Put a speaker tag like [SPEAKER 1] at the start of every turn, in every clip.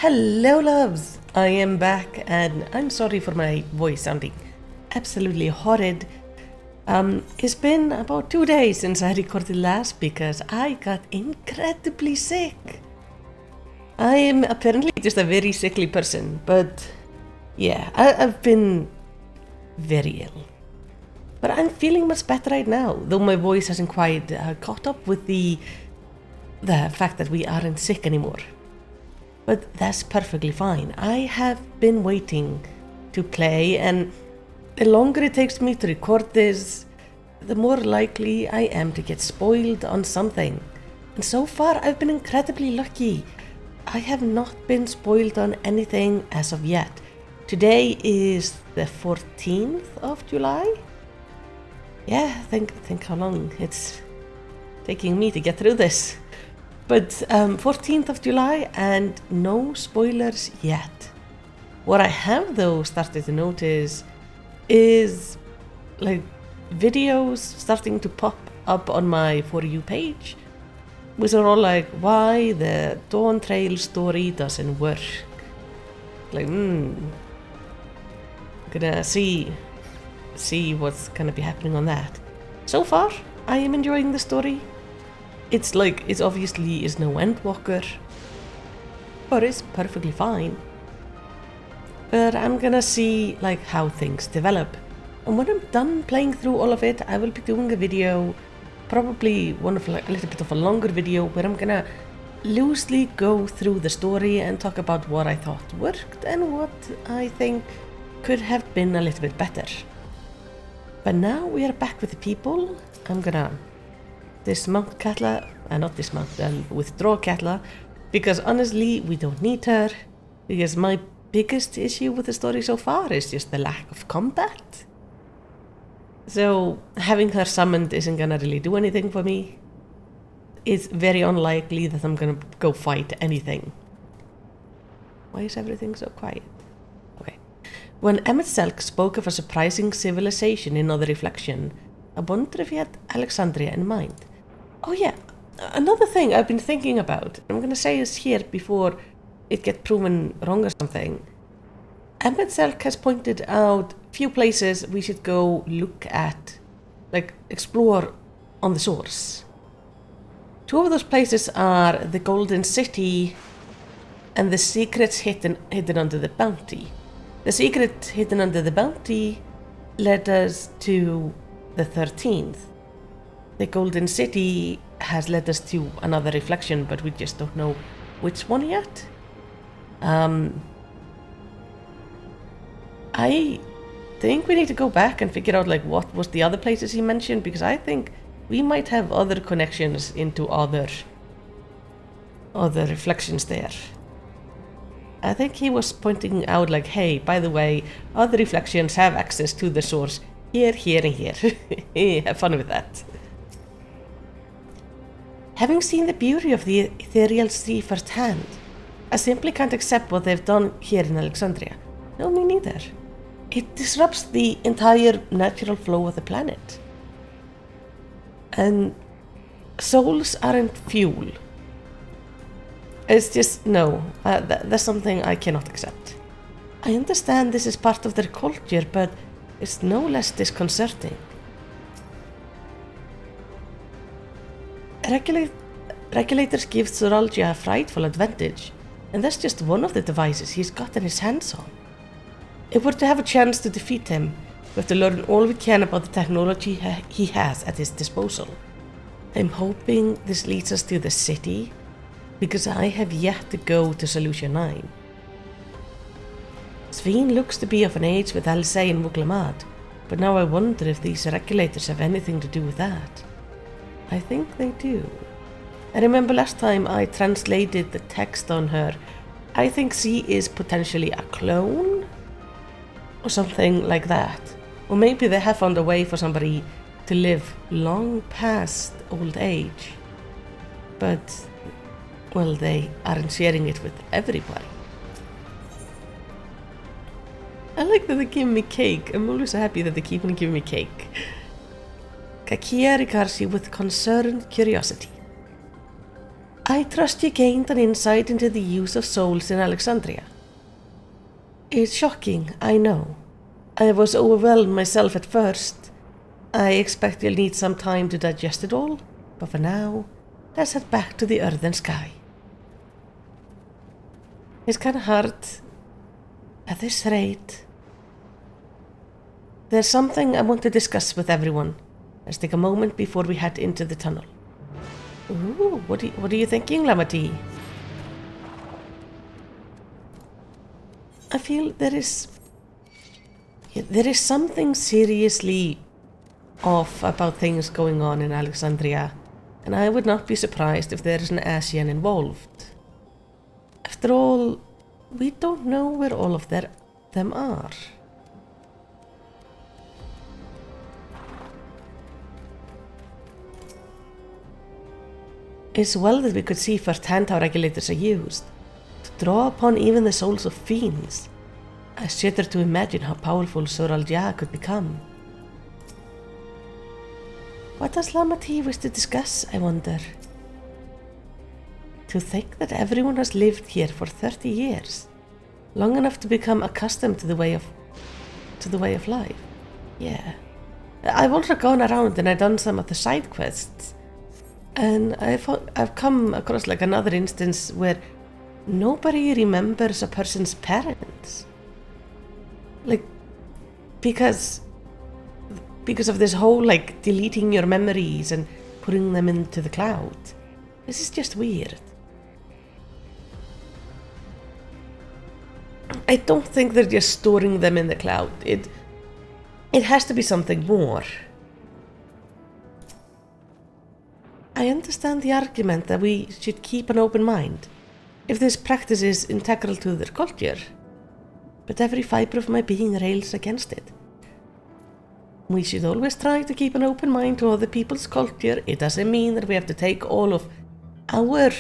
[SPEAKER 1] Hello loves, I am back and I'm sorry for my voice sounding absolutely horrid. It's been about 2 days since I recorded last because I got incredibly sick. I am apparently just a very sickly person, but yeah, I've been very ill. But I'm feeling much better right now, though my voice hasn't quite caught up with the fact that we aren't sick anymore. But that's perfectly fine. I have been waiting to play, and the longer it takes me to record this, the more likely I am to get spoiled on something. And so far, I've been incredibly lucky. I have not been spoiled on anything as of yet. Today is the 14th of July? Yeah, think how long it's taking me to get through this. But 14th of July and no spoilers yet. What I have though started to notice is like videos starting to pop up on my For You page, which are all like, why the Dawntrail story doesn't work. Like, gonna see what's gonna be happening on that. So far, I am enjoying the story. It's obviously is no Endwalker, but it's perfectly fine. But I'm gonna see like how things develop. And when I'm done playing through all of it, I will be doing a video, probably a little bit of a longer video, where I'm gonna loosely go through the story and talk about what I thought worked and what I think could have been a little bit better. But now we are back with the people. I'm gonna dismount Katla, withdraw Katla, because honestly we don't need her, because my biggest issue with the story so far is just the lack of combat. So having her summoned isn't gonna really do anything for me. It's very unlikely that I'm gonna go fight anything. Why is everything so quiet? Okay. When Emmett Selk spoke of a surprising civilization in Other Reflection, I wonder if he had Alexandria in mind. Oh yeah, another thing I've been thinking about, I'm gonna say this here before it gets proven wrong or something. Emmett Selk has pointed out few places we should go look at, like explore on the source. Two of those places are the Golden City and the secrets hidden under the bounty. The secret hidden under the bounty led us to the 13th. The Golden City has led us to another reflection, but we just don't know which one yet. I think we need to go back and figure out like what was the other places he mentioned, because I think we might have other connections into other reflections there. I think he was pointing out like, hey, by the way, other reflections have access to the source here, here, and here. Have fun with that. Having seen the beauty of the ethereal sea firsthand, I simply can't accept what they've done here in Alexandria. No, me neither. It disrupts the entire natural flow of the planet. And souls aren't fuel. It's just, no, that's something I cannot accept. I understand this is part of their culture, but it's no less disconcerting. Regulators give Zoralgia a frightful advantage, and that's just one of the devices he's gotten his hands on. If we're to have a chance to defeat him, we have to learn all we can about the technology he has at his disposal. I'm hoping this leads us to the city, because I have yet to go to Solution 9. Sveen looks to be of an age with Alsei and Muglamad, but now I wonder if these regulators have anything to do with that. I think they do. I remember last time I translated the text on her. I think she is potentially a clone? Or something like that. Or maybe they have found a way for somebody to live long past old age. But, well, they aren't sharing it with everybody. I like that they give me cake. I'm always so happy that they keep on giving me cake. Kakia regards you with concerned curiosity. I trust you gained an insight into the use of souls in Alexandria. It's shocking, I know. I was overwhelmed myself at first. I expect you'll need some time to digest it all, but for now, let's head back to the earth and sky. It's kind of hard at this rate. There's something I want to discuss with everyone. Let's take a moment before we head into the tunnel. Ooh, what are you thinking, Lamati? I feel there is something seriously off about things going on in Alexandria, and I would not be surprised if there is an Asian involved. After all, we don't know where all of them are. It's well that we could see firsthand how regulators are used, to draw upon even the souls of fiends. I shudder to imagine how powerful Soralja could become. What does Lamati wish to discuss, I wonder? To think that everyone has lived here for 30 years, long enough to become accustomed to the way of life. Yeah. I've also gone around and I've done some of the side quests, and I've come across like another instance where nobody remembers a person's parents. Like, because of this whole like deleting your memories and putting them into the cloud. This is just weird. I don't think they're just storing them in the cloud. It has to be something more. I understand the argument that we should keep an open mind if this practice is integral to their culture, but every fibre of my being rails against it. We should always try to keep an open mind to other people's culture. It doesn't mean that we have to take all of our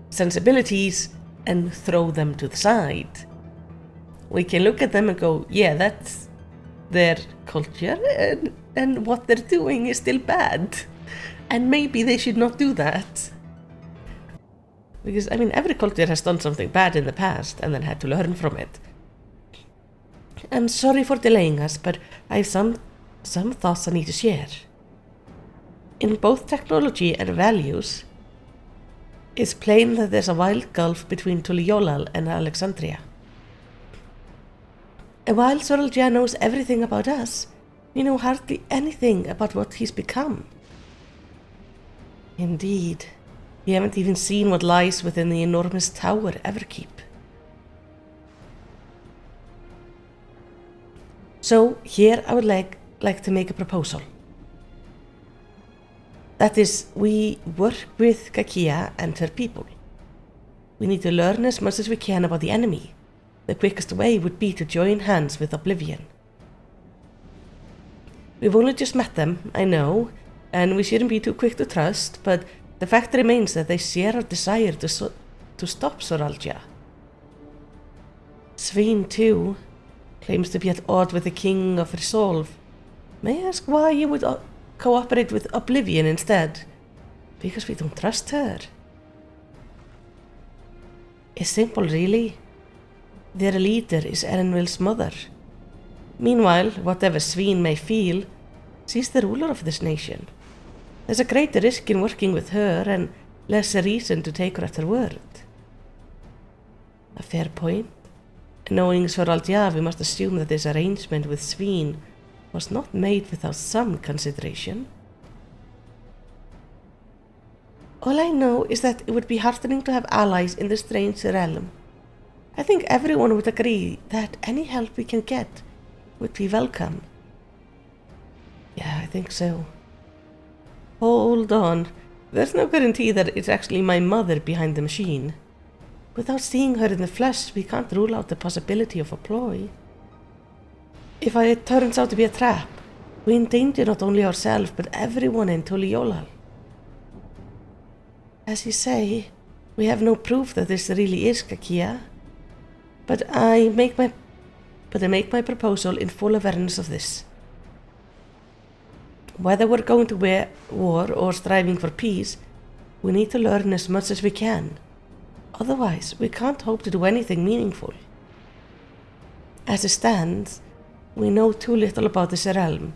[SPEAKER 1] sensibilities and throw them to the side. We can look at them and go, yeah, that's their culture, and what they're doing is still bad. And maybe they should not do that. Because, I mean, every culture has done something bad in the past and then had to learn from it. I'm sorry for delaying us, but I have some thoughts I need to share. In both technology and values, it's plain that there's a wild gulf between Tuliolal and Alexandria. And while Soralja knows everything about us, we know hardly anything about what he's become. Indeed, we haven't even seen what lies within the enormous tower Everkeep. So here I would like to make a proposal. That is, we work with Kakia and her people. We need to learn as much as we can about the enemy. The quickest way would be to join hands with Oblivion. We've only just met them, I know, and we shouldn't be too quick to trust, but the fact remains that they share a desire to stop Soralja. Sveen, too, claims to be at odds with the King of Resolve. May I ask why you would cooperate with Oblivion instead? Because we don't trust her. It's simple, really. Their leader is Erenwill's mother. Meanwhile, whatever Sveen may feel, she's the ruler of this nation. There's a greater risk in working with her and less reason to take her at her word. A fair point. Knowing Soralja, we must assume that this arrangement with Sveen was not made without some consideration. All I know is that it would be heartening to have allies in this strange realm. I think everyone would agree that any help we can get would be welcome. Yeah, I think so. Hold on. There's no guarantee that it's actually my mother behind the machine. Without seeing her in the flesh, we can't rule out the possibility of a ploy. If it turns out to be a trap, we endanger not only ourselves but everyone in Tuliolal. As you say, we have no proof that this really is Kakia, but I make my proposal in full awareness of this. Whether we're going to war or striving for peace, We need to learn as much as we can. Otherwise, we can't hope to do anything meaningful. As it stands, we know too little about this realm.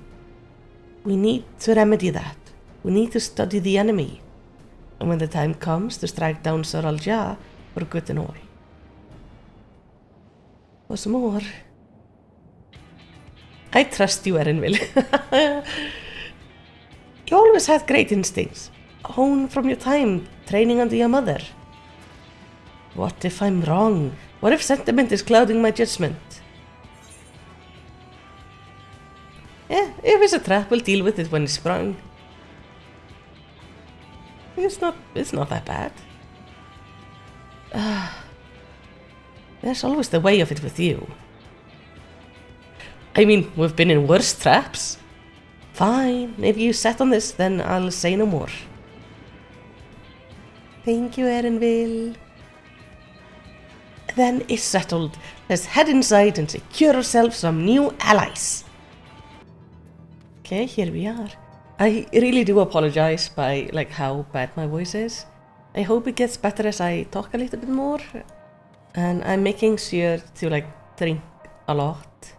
[SPEAKER 1] We need to remedy that. We need to study the enemy. And when the time comes to strike down Sir Al-Jah for good and all. What's more, I trust you, Erinville. You always had great instincts, honed from your time training under your mother. What if I'm wrong? What if sentiment is clouding my judgment? Yeah, if it's a trap, we'll deal with it when it's sprung. It's not that bad. There's always the way of it with you. I mean, we've been in worse traps. Fine, if you set on this, then I'll say no more. Thank you, Erinville. Then it's settled. Let's head inside and secure ourselves some new allies. Okay, here we are. I really do apologize by how bad my voice is. I hope it gets better as I talk a little bit more. And I'm making sure to drink a lot.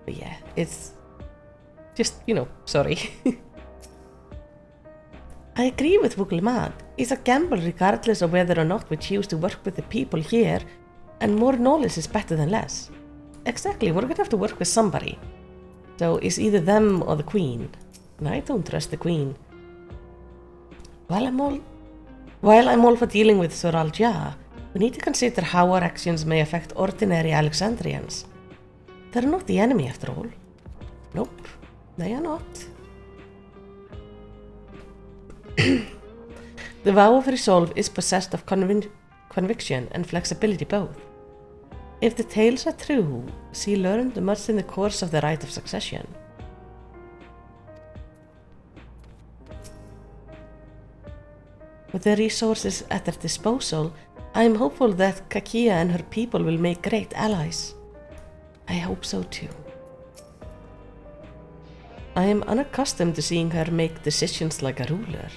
[SPEAKER 1] But yeah, it's just, sorry. I agree with Wugelmad. It's a gamble regardless of whether or not we choose to work with the people here, and more knowledge is better than less. Exactly, we're gonna have to work with somebody. So it's either them or the Queen, and I don't trust the Queen. While I'm all for dealing with Sir Al-Jah, we need to consider how our actions may affect ordinary Alexandrians. They're not the enemy after all. Nope, they are not. The vow of resolve is possessed of conviction and flexibility both. If the tales are true, she learned much in the course of the rite of succession. With the resources at their disposal, I am hopeful that Kakia and her people will make great allies. I hope so too. I am unaccustomed to seeing her make decisions like a ruler.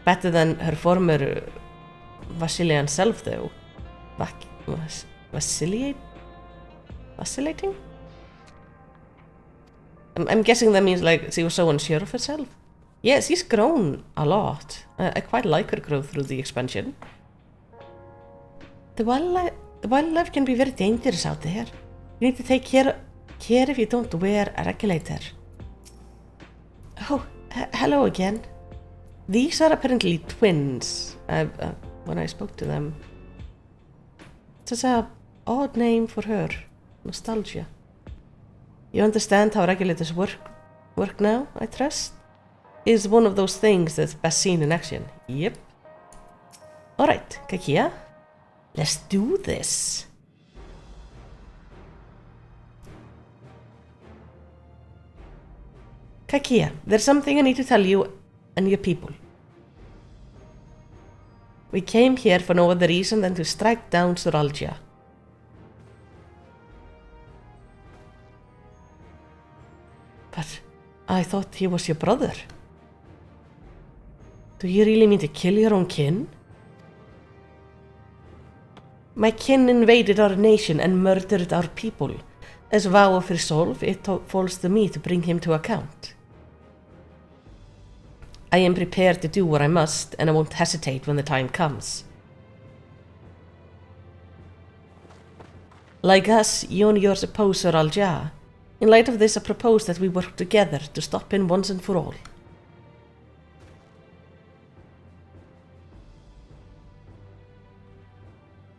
[SPEAKER 1] Better than her former Vassilian self though. Vacillating? I'm guessing that means she was so unsure of herself. Yeah, she's grown a lot. I quite like her growth through the expansion. The wildlife can be very dangerous out there. You need to take care if you don't wear a regulator. Oh, hello again. These are apparently twins, when I spoke to them. It's an odd name for her. Nostalgia. You understand how regulators work now, I trust? Is one of those things that's best seen in action. Yep. Alright, Kakia. Let's do this. Kakia, there's something I need to tell you and your people. We came here for no other reason than to strike down Sir Al-Jah. But I thought he was your brother. Do you really mean to kill your own kin? My kin invaded our nation and murdered our people. As a vow of resolve, it falls to me to bring him to account. I am prepared to do what I must, and I won't hesitate when the time comes. Like us, you and yours oppose Sir Al-Jah. In light of this, I propose that we work together to stop him once and for all.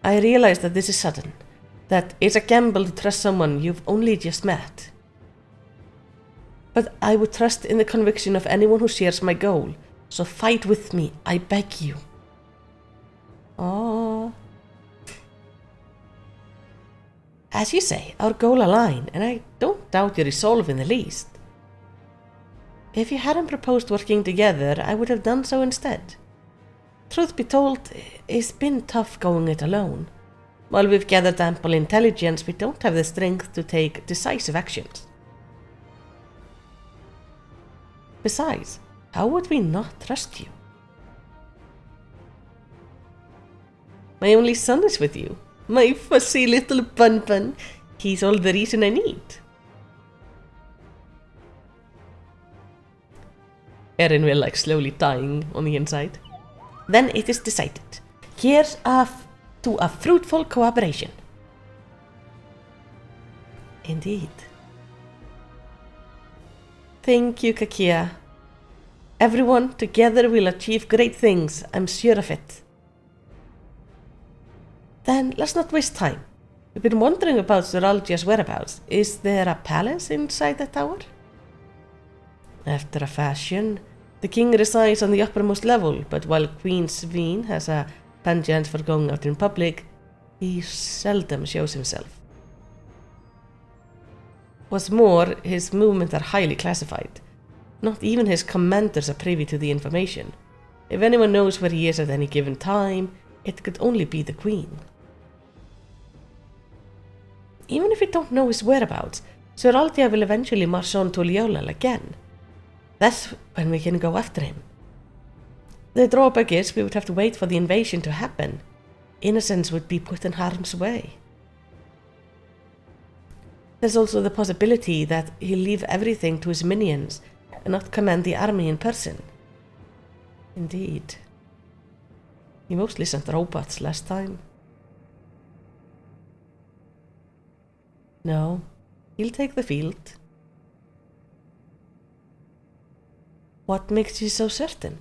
[SPEAKER 1] I realize that this is sudden, that it's a gamble to trust someone you've only just met. But I would trust in the conviction of anyone who shares my goal, so fight with me, I beg you. Aww. As you say, our goals align, and I don't doubt your resolve in the least. If you hadn't proposed working together, I would have done so instead. Truth be told, it's been tough going it alone. While we've gathered ample intelligence, we don't have the strength to take decisive actions. Besides, how would we not trust you? My only son is with you. My fussy little bun-bun. He's all the reason I need. Erin will slowly dying on the inside. Then it is decided. Here's to a fruitful cooperation. Indeed. Thank you, Kakia. Everyone together will achieve great things, I'm sure of it. Then let's not waste time. We've been wondering about Zoralgia's whereabouts. Is there a palace inside the tower? After a fashion, the king resides on the uppermost level, but while Queen Sveen has a penchant for going out in public, he seldom shows himself. What's more, his movements are highly classified. Not even his commanders are privy to the information. If anyone knows where he is at any given time, it could only be the queen. Even if we don't know his whereabouts, Zoralgia will eventually march on to Liolal again. That's when we can go after him. The drawback is we would have to wait for the invasion to happen. Innocents would be put in harm's way. There's also the possibility that he'll leave everything to his minions and not command the army in person. Indeed. He mostly sent robots last time. No, he'll take the field. What makes you so certain?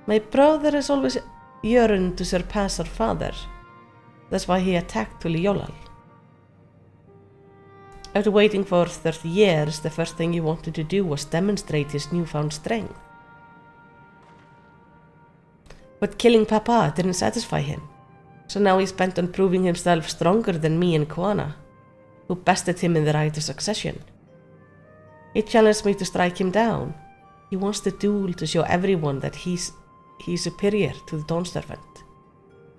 [SPEAKER 1] My brother has always yearned to surpass her father. That's why he attacked Liolal. After waiting for 30 years, the first thing he wanted to do was demonstrate his newfound strength. But killing Papa didn't satisfy him, so now he's bent on proving himself stronger than me and Koana, who bested him in the right of succession. He challenged me to strike him down. He wants the duel to show everyone that he's superior to the Dawn Servant,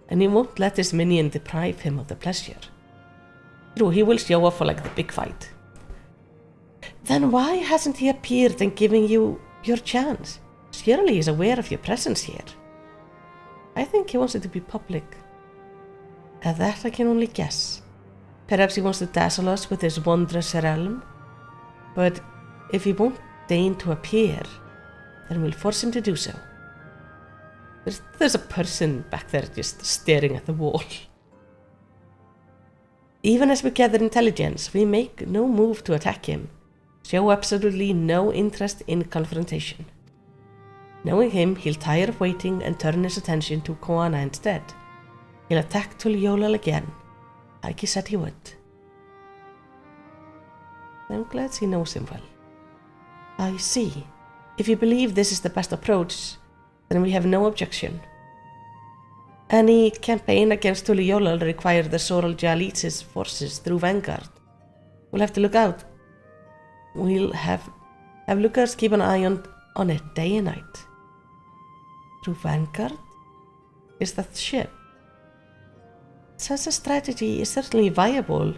[SPEAKER 1] and he won't let his minion deprive him of the pleasure. True, he will show off for the big fight. Then why hasn't he appeared and given you your chance? Surely he's aware of your presence here. I think he wants it to be public. At that I can only guess. Perhaps he wants to dazzle us with his wondrous realm. But if he won't deign to appear, then we'll force him to do so. There's a person back there just staring at the wall. Even as we gather intelligence, we make no move to attack him, show absolutely no interest in confrontation. Knowing him, he'll tire of waiting and turn his attention to Koana instead. He'll attack Liolal again, like he said he would. I'm glad he knows him well. I see. If you believe this is the best approach, then we have no objection. Any campaign against Liolal requires the Zoralgia leads forces through Vanguard. We'll have to look out. We'll have lookers keep an eye on it day and night. Through Vanguard? Is that the ship? Such a strategy is certainly viable.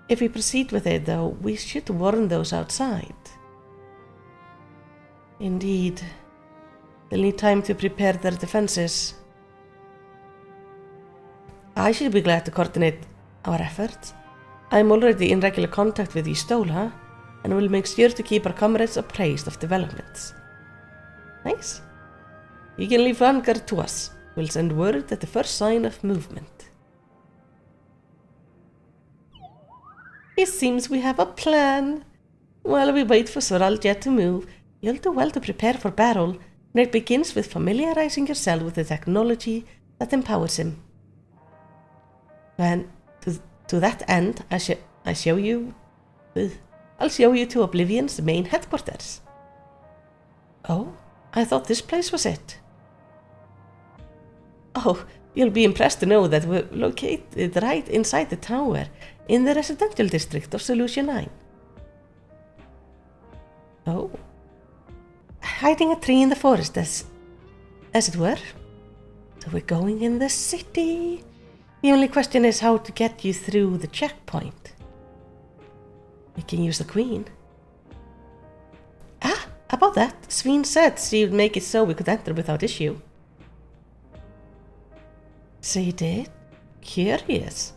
[SPEAKER 1] If we proceed with it, though, we should warn those outside. Indeed. They'll need time to prepare their defenses. I should be glad to coordinate our efforts. I'm already in regular contact with Istola, and will make sure to keep our comrades appraised of developments. Nice. You can leave Vanguard to us. We'll send word at the first sign of movement. It seems we have a plan. While we wait for Zoralgia to move, you'll do well to prepare for battle, and it begins with familiarizing yourself with the technology that empowers him. And to that end, I'll show you to Oblivion's main headquarters. Oh, I thought this place was it. Oh, you'll be impressed to know that we're located right inside the tower, in the residential district of Solution 9. Oh. Hiding a tree in the forest, as it were. So we're going in the city. The only question is how to get you through the checkpoint. We can use the queen. Ah, about that, Sveen said she would make it so we could enter without issue. They did? Curious.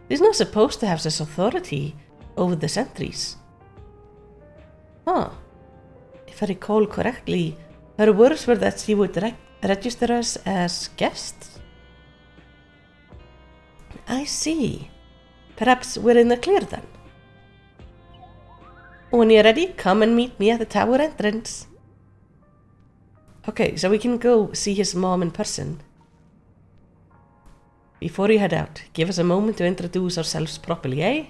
[SPEAKER 1] He's not supposed to have this authority over the sentries. Huh. If I recall correctly, her words were that she would register us as guests. I see. Perhaps we're in the clear then. When you're ready, come and meet me at the tower entrance. Okay, so we can go see his mom in person. Before you head out, give us a moment to introduce ourselves properly, eh?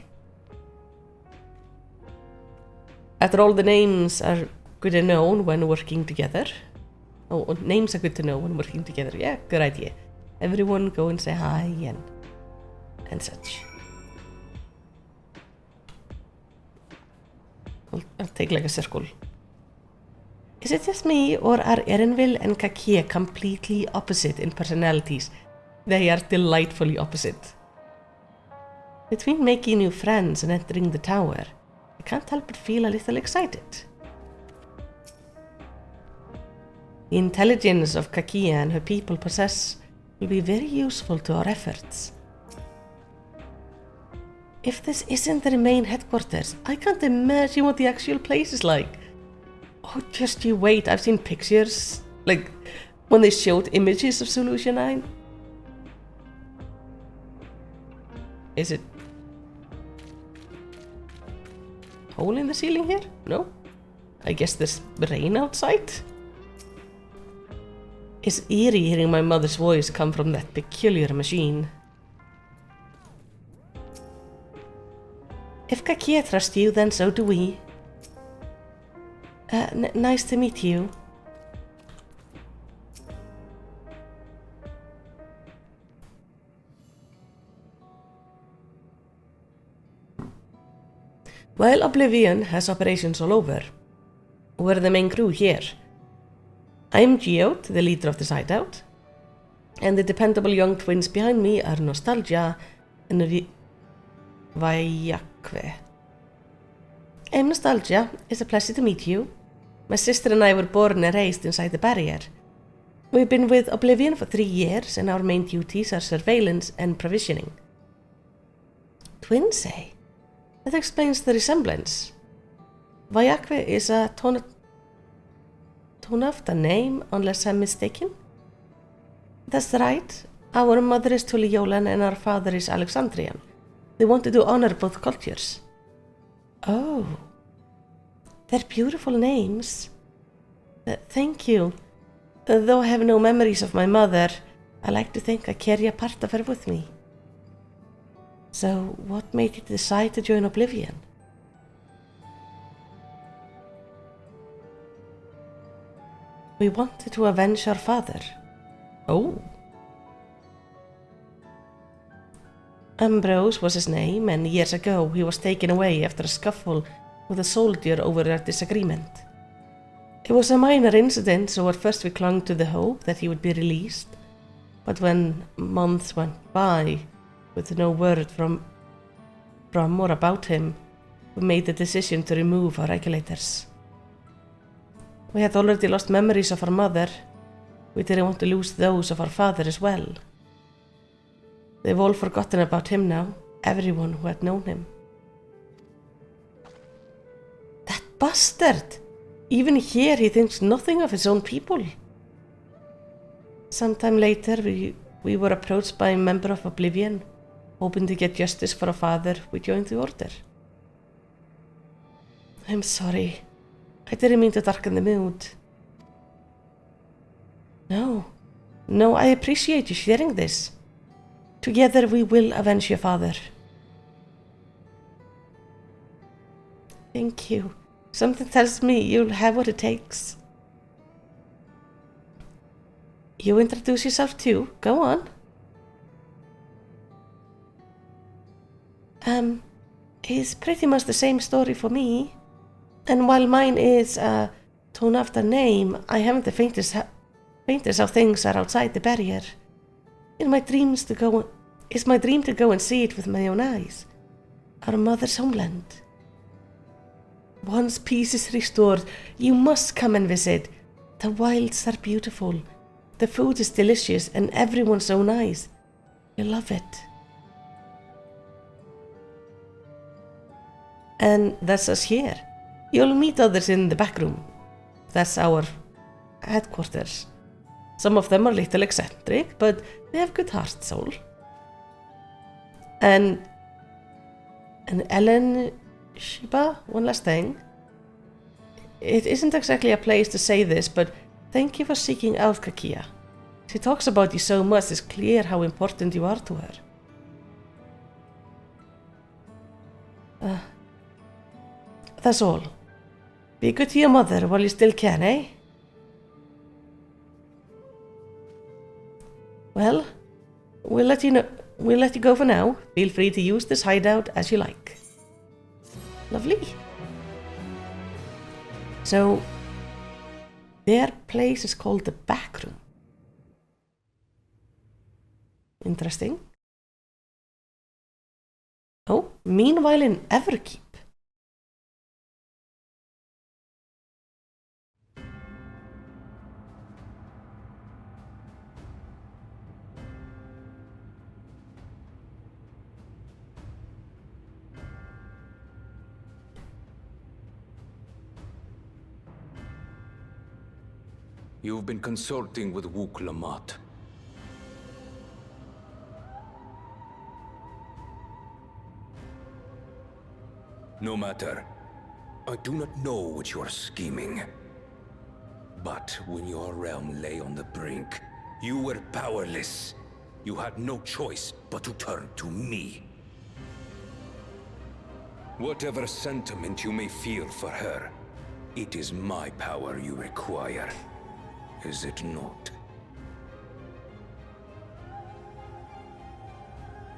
[SPEAKER 1] After all, the names are good to know when working together. Oh, names are good to know when working together. Yeah, good idea. Everyone go and say hi and such. I'll take like a circle. Is it just me, or are Erinville and Kakia completely opposite in personalities? They are delightfully opposite. Between making new friends and entering the tower, I can't help but feel a little excited. The intelligence of Kakia and her people possess will be very useful to our efforts. If this isn't the main headquarters, I can't imagine what the actual place is like. Oh, just you wait, I've seen pictures, like when they showed images of Solution 9. Is it hole in the ceiling here? No? I guess there's rain outside? It's eerie hearing my mother's voice come from that peculiar machine. If Kakia trusts you, then so do we. Nice to meet you. While Oblivion has operations all over, we're the main crew here. I'm Geode, the leader of this hideout, and the dependable young twins behind me are Nostalgia and Vayakve. I'm Nostalgia. It's a pleasure to meet you. My sister and I were born and raised inside the barrier. We've been with Oblivion for 3 years, and our main duties are surveillance and provisioning. Twins, eh? That explains the resemblance. Vayakve is a Tonafta name, unless I'm mistaken? That's right. Our mother is Tuliolan and our father is Alexandrian. They wanted to honor both cultures. Oh. They're beautiful names. Thank you. Though I have no memories of my mother, I like to think I carry a part of her with me. So, what made you decide to join Oblivion? We wanted to avenge our father. Oh. Ambrose was his name, and years ago he was taken away after a scuffle with a soldier over a disagreement. It was a minor incident, so at first we clung to the hope that he would be released. But when months went by, with no word from or about him, we made the decision to remove our regulators. We had already lost memories of our mother. We didn't want to lose those of our father as well. They've all forgotten about him now, everyone who had known him. That bastard! Even here he thinks nothing of his own people. Sometime later we were approached by a member of Oblivion. Hoping to get justice for our father, we joined the order. I'm sorry. I didn't mean to darken the mood. No, I appreciate you sharing this. Together we will avenge your father. Thank you. Something tells me you'll have what it takes. You introduce yourself too. Go on. It's pretty much the same story for me. And while mine is a Tonafta name, I haven't the faintest how things are outside the barrier. It's my dream to go and see it with my own eyes. Our mother's homeland. Once peace is restored, you must come and visit. The wilds are beautiful. The food is delicious and everyone's so nice. I love it. And that's us here. You'll meet others in the back room. That's our headquarters. Some of them are a little eccentric, but they have good heart soul. And Ellen Shiba, one last thing. It isn't exactly a place to say this, but thank you for seeking out Kakia. She talks about you so much, it's clear how important you are to her. That's all. Be good to your mother while you still can, eh? Well, we'll let you go for now. Feel free to use this hideout as you like. Lovely. So, their place is called the back room. Interesting. Oh, meanwhile in FFxiv.
[SPEAKER 2] You've been consulting with Wuk-Lamat. No matter. I do not know what you are scheming. But when your realm lay on the brink, you were powerless. You had no choice but to turn to me. Whatever sentiment you may feel for her, it is my power you require. Is it not?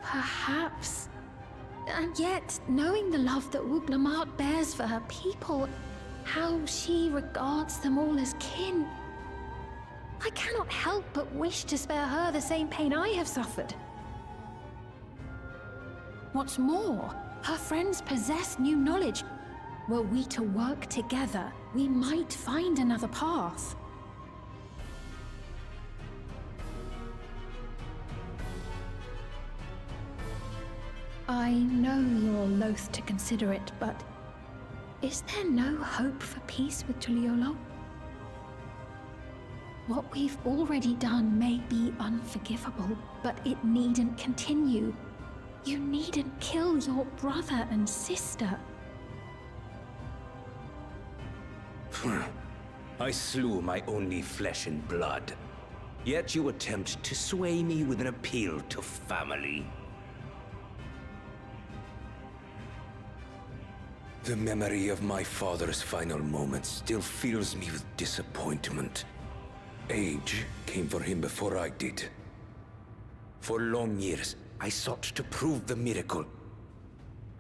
[SPEAKER 3] Perhaps. And yet, knowing the love that Wuk-Lamat bears for her people, how she regards them all as kin, I cannot help but wish to spare her the same pain I have suffered. What's more, her friends possess new knowledge. Were we to work together, we might find another path. I know you're loath to consider it, but is there no hope for peace with Tuliolo? What we've already done may be unforgivable, but it needn't continue. You needn't kill your brother and sister.
[SPEAKER 2] I slew my only flesh and blood. Yet you attempt to sway me with an appeal to family. The memory of my father's final moments still fills me with disappointment. Age came for him before I did. For long years, I sought to prove the miracle.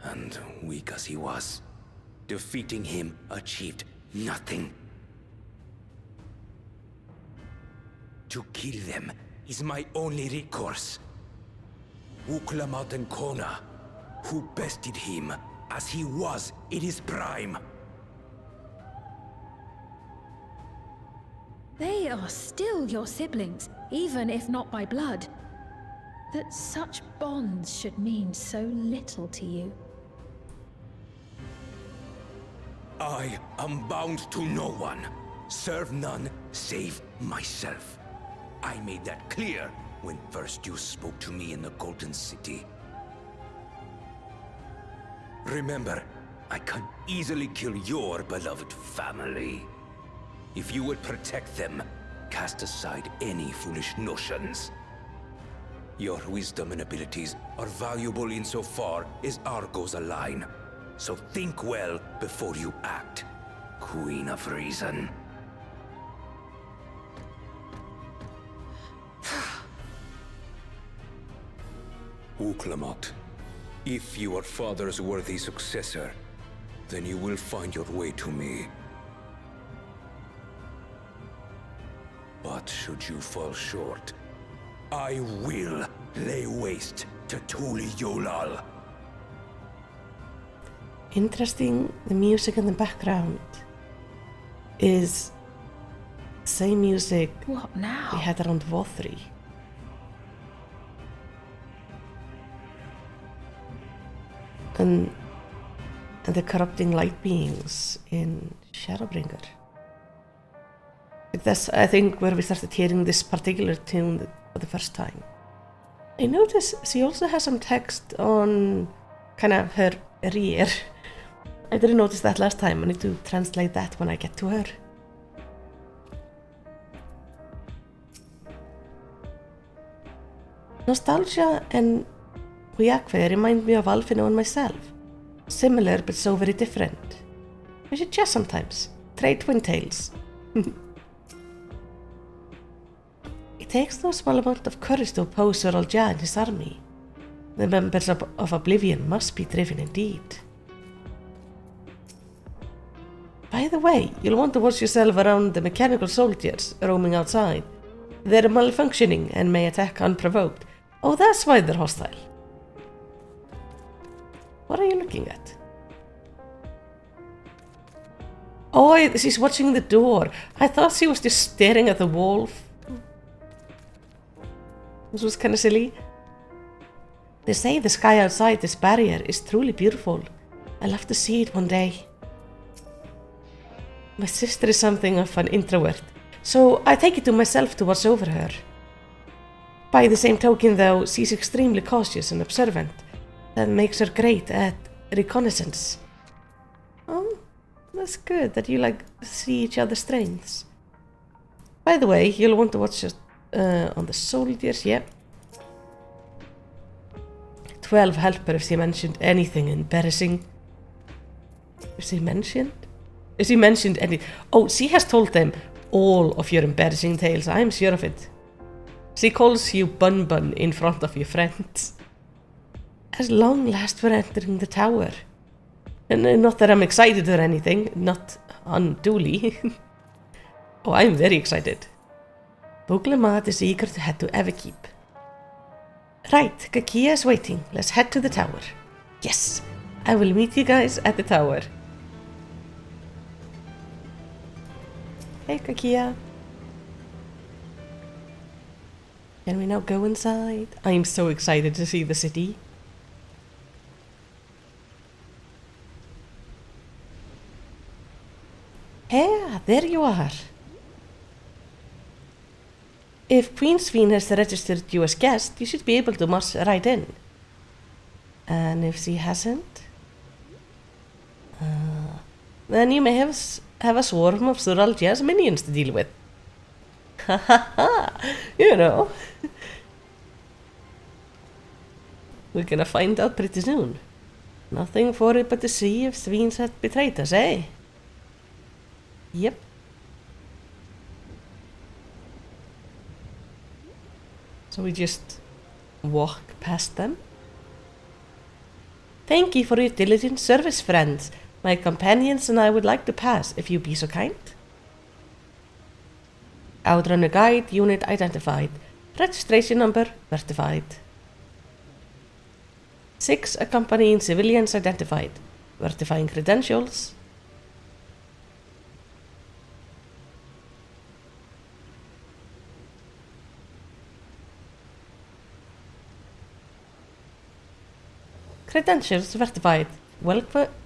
[SPEAKER 2] And weak as he was, defeating him achieved nothing. To kill them is my only recourse. Wuk-Lamat and Kona, who bested him as he was in his prime.
[SPEAKER 3] They are still your siblings, even if not by blood. That such bonds should mean so little to you.
[SPEAKER 2] I am bound to no one. Serve none save myself. I made that clear when first you spoke to me in the Golden City. Remember, I can easily kill your beloved family. If you would protect them, cast aside any foolish notions. Your wisdom and abilities are valuable insofar as our goals align. So think well before you act, Queen of Reason. Wuk-Lamat, if you are Father's worthy successor, then you will find your way to me. But should you fall short, I will lay waste to Tuliolal.
[SPEAKER 1] Interesting, the music in the background is the same music
[SPEAKER 3] What now?
[SPEAKER 1] we had around Vothri. and the corrupting light beings in Shadowbringer. That's, I think, where we started hearing this particular tune for the first time. I notice she also has some text on kind of her rear. I didn't notice that last time. I need to translate that when I get to her. Nostalgia and Huyakwe remind me of Alfino and myself. Similar, but so very different. We should chat sometimes. Trade twin tales. It takes no small amount of courage to oppose Sir Olja and his army. The members of Oblivion must be driven indeed. By the way, you'll want to watch yourself around the mechanical soldiers roaming outside. They're malfunctioning and may attack unprovoked. Oh, that's why they're hostile. What are you looking at? Oh, she's watching the door. I thought she was just staring at the wall. This was kind of silly. They say the sky outside this barrier is truly beautiful. I'll have to see it one day. My sister is something of an introvert, so I take it to myself to watch over her. By the same token, though, she's extremely cautious and observant. That makes her great at reconnaissance. Oh, that's good that you see each other's strengths. By the way, you'll want to watch on the soldiers, yeah. 12 helper if she mentioned anything embarrassing. If she mentioned any... Oh, she has told them all of your embarrassing tales, I'm sure of it. She calls you Bun Bun in front of your friends. As long last we're entering the tower. And not that I'm excited or anything, not unduly. Oh, I'm very excited. Boglamat is eager to head to FFxiv. Right, Kakia is waiting. Let's head to the tower. Yes, I will meet you guys at the tower. Hey, Kakia. Can we now go inside? I'm so excited to see the city. Hey, there you are. If Queen Sveen has registered you as guest, you should be able to march right in. And if she hasn't, then you may have a swarm of Sir Olja's minions to deal with. Ha ha ha! You know. We're gonna find out pretty soon. Nothing for it but to see if Sveens had betrayed us, eh? Yep. So we just walk past them. Thank you for your diligent service, friends. My companions and I would like to pass, if you be so kind. Outrunner guide unit identified. Registration number verified. 6 accompanying civilians identified. Verifying credentials. Credentials verified.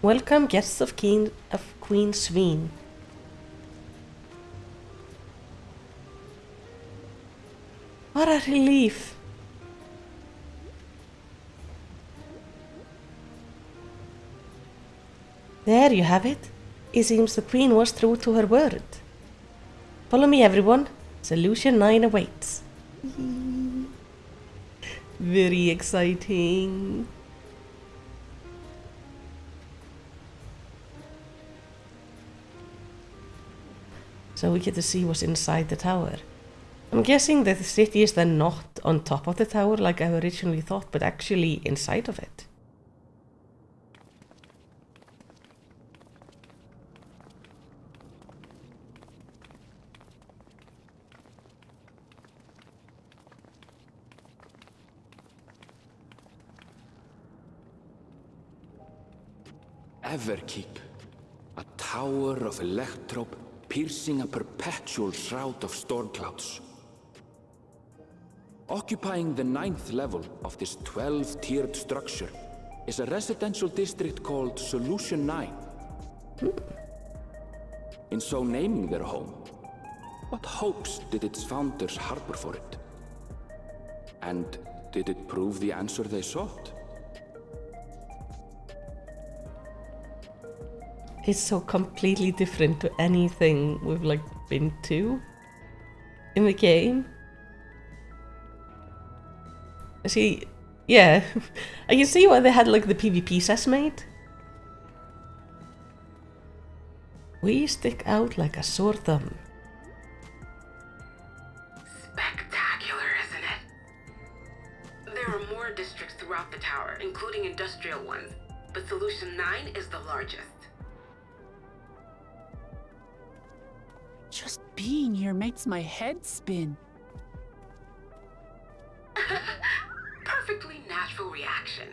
[SPEAKER 1] Welcome guests of Queen Sveen. What a relief. There you have it. It seems the Queen was true to her word. Follow me, everyone. Solution 9 awaits. Very exciting. So we get to see what's inside the tower. I'm guessing that the city is then not on top of the tower like I originally thought, but actually inside of it.
[SPEAKER 2] FFxiv, a tower of electrope piercing a perpetual shroud of storm clouds. Occupying the 9th level of this 12-tiered structure,
[SPEAKER 4] is a residential district called Solution 9. In so naming their home, what hopes did its founders harbor for it? And did it prove the answer they sought?
[SPEAKER 1] It's so completely different to anything we've like been to in the game. See, yeah, I can see why they had like the PvP sets made. We stick out like a sore thumb.
[SPEAKER 5] Spectacular, isn't it? There are more districts throughout the tower, including industrial ones, but Solution 9 is the largest.
[SPEAKER 6] Just being here makes my head spin.
[SPEAKER 5] Perfectly natural reaction.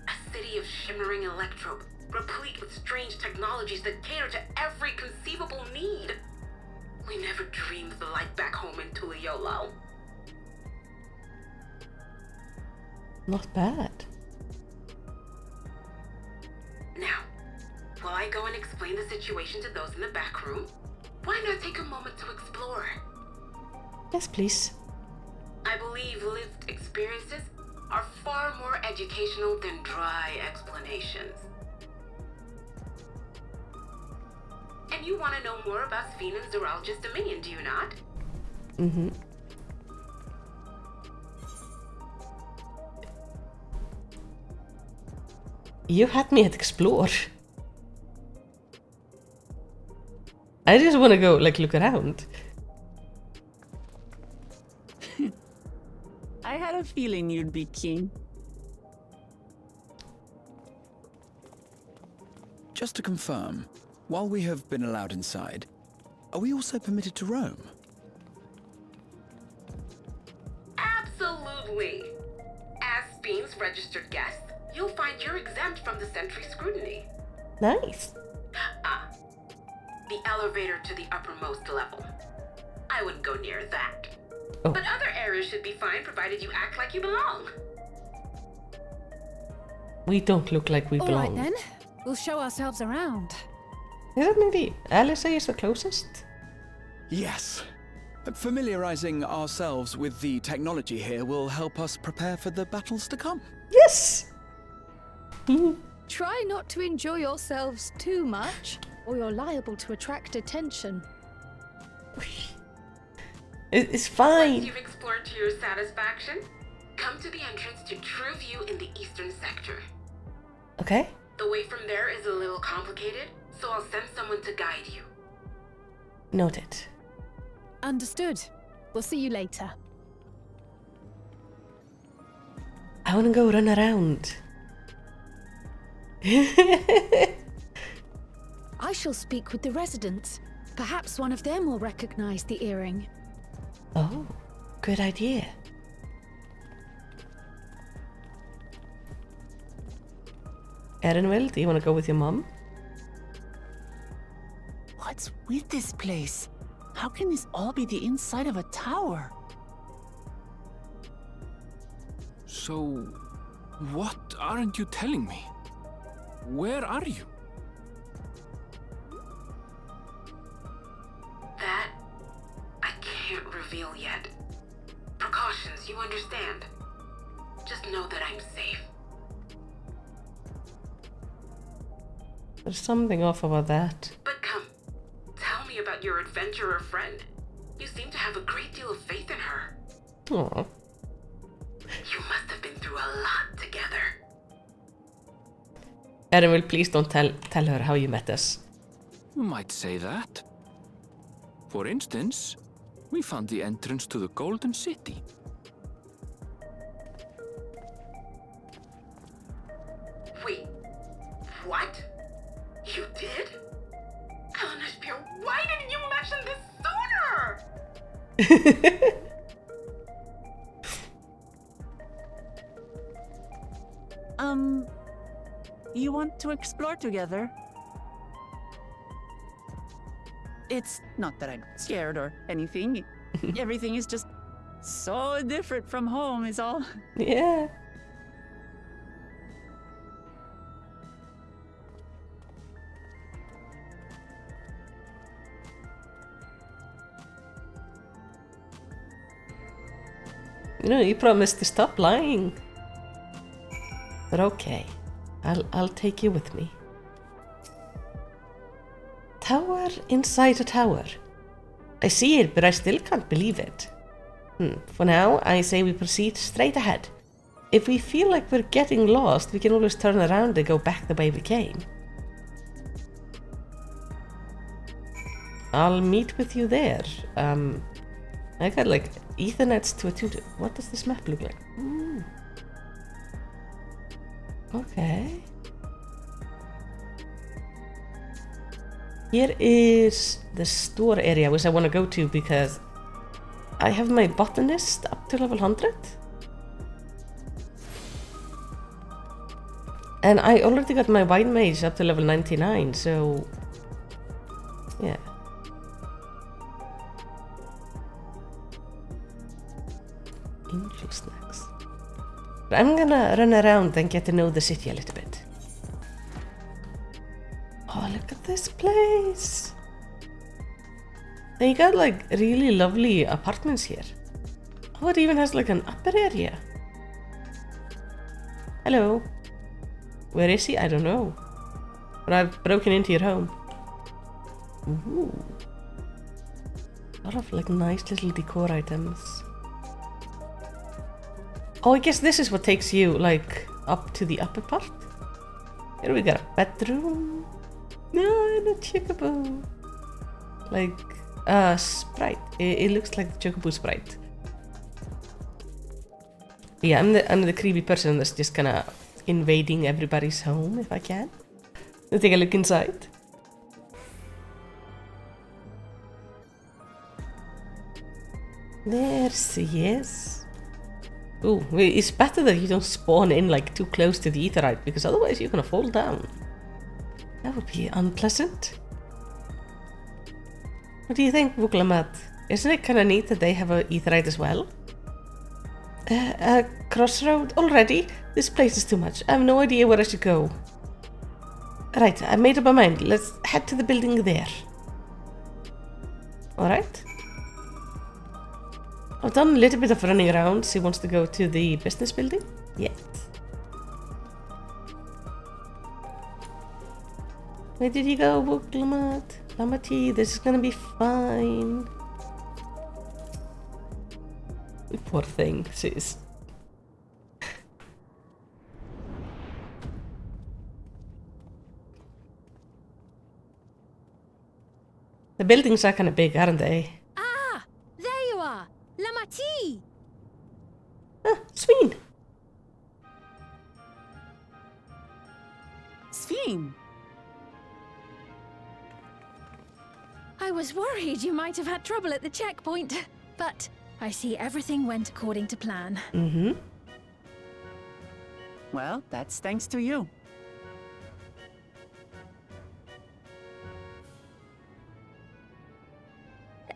[SPEAKER 5] A city of shimmering electrope, replete with strange technologies that cater to every conceivable need. We never dreamed the life back home in Tuliolo.
[SPEAKER 1] Not bad.
[SPEAKER 5] Now, while I go and explain the situation to those in the back room, why not take a moment to explore?
[SPEAKER 1] Yes, please.
[SPEAKER 5] I believe lived experiences are far more educational than dry explanations. And you want to know more about Svenon's Zoologist Dominion, do you not?
[SPEAKER 1] Mm-hmm. You had me at explore. I just want to go, like, look around.
[SPEAKER 6] I had a feeling you'd be keen.
[SPEAKER 7] Just to confirm, while we have been allowed inside, are we also permitted to roam?
[SPEAKER 5] Absolutely. As Speen's registered guest, you'll find you're exempt from the sentry scrutiny.
[SPEAKER 1] Nice.
[SPEAKER 5] The elevator to the uppermost level. I wouldn't go near that.
[SPEAKER 1] Oh.
[SPEAKER 5] But other areas should be fine provided you act like you belong.
[SPEAKER 1] We don't look like we
[SPEAKER 8] All
[SPEAKER 1] belong.
[SPEAKER 8] right then, we'll show ourselves around.
[SPEAKER 1] Is that maybe Alice is the closest?
[SPEAKER 7] Yes. Familiarizing ourselves with the technology here will help us prepare for the battles to come.
[SPEAKER 1] Yes!
[SPEAKER 8] Try not to enjoy yourselves too much, or you're liable to attract attention.
[SPEAKER 1] It's
[SPEAKER 5] Once
[SPEAKER 1] fine.
[SPEAKER 5] you've explored to your satisfaction, come to the entrance to True View in the eastern sector.
[SPEAKER 1] Okay.
[SPEAKER 5] The way from there is a little complicated, so I'll send someone to guide you.
[SPEAKER 1] Noted.
[SPEAKER 8] Understood. We'll see you later.
[SPEAKER 1] I want to go run around.
[SPEAKER 8] I shall speak with the residents. Perhaps one of them will recognize the earring.
[SPEAKER 1] Oh, good idea. Erinwell, do you want to go with your mom?
[SPEAKER 6] What's with this place? How can this all be the inside of a tower?
[SPEAKER 4] So, what aren't you telling me? Where are you?
[SPEAKER 5] That I can't reveal yet. Precautions, you understand. Just know that I'm safe.
[SPEAKER 1] There's something off about that.
[SPEAKER 5] But come, tell me about your adventurer friend. You seem to have a great deal of faith in her.
[SPEAKER 1] Aw.
[SPEAKER 5] You must have been through a lot together.
[SPEAKER 1] Erinwell, please don't tell her how you met us.
[SPEAKER 4] You might say that. For instance, we found the entrance to the Golden City.
[SPEAKER 5] Wait, what? You did? Eleanor, why didn't you mention this sooner?
[SPEAKER 6] You want to explore together? It's not that I'm scared or anything. Everything is just So different from home is all.
[SPEAKER 1] Yeah. You know, you promised to stop lying. But okay, I'll take you with me. Tower inside a tower. I see it, but I still can't believe it. For now, I say we proceed straight ahead. If we feel like we're getting lost, we can always turn around and go back the way we came. I'll meet with you there. I got like Ethernets to a tutor. What does this map look like? Okay. Here is the store area which I want to go to because I have my botanist up to level 100. And I already got my wine mage up to level 99, so yeah. Angel snacks. But I'm gonna run around and get to know the city a little bit. Oh, look at this place! They got like really lovely apartments here. Oh, it even has like an upper area. Hello. Where is he? I don't know. But I've broken into your home. Ooh. A lot of like nice little decor items. Oh, I guess this is what takes you like up to the upper part. Here we got a bedroom. No, and a chocobo. Like sprite. It looks like the chocobo sprite. Yeah, I'm the creepy person that's just kinda invading everybody's home if I can. Let's take a look inside. There she is. Ooh, it's better that you don't spawn in like too close to the etherite because otherwise you're gonna fall down. That would be unpleasant. What do you think, Vuklamat? Isn't it kinda neat that they have a etherite as well? A crossroad already? This place is too much. I have no idea where I should go. Right, I made up my mind. Let's head to the building there. Alright. I've done a little bit of running around. She wants to go to the business building? Yes. Where did you go, Vuklamat? Lamati, this is gonna be fine. Poor thing, she's... The buildings are kind of big, aren't they?
[SPEAKER 8] Ah! There you are! Lamati!
[SPEAKER 1] Ah, Sveen!
[SPEAKER 6] Sveen!
[SPEAKER 8] I was worried you might have had trouble at the checkpoint, but I see everything went according to plan.
[SPEAKER 1] Mm-hmm.
[SPEAKER 6] Well, that's thanks to you.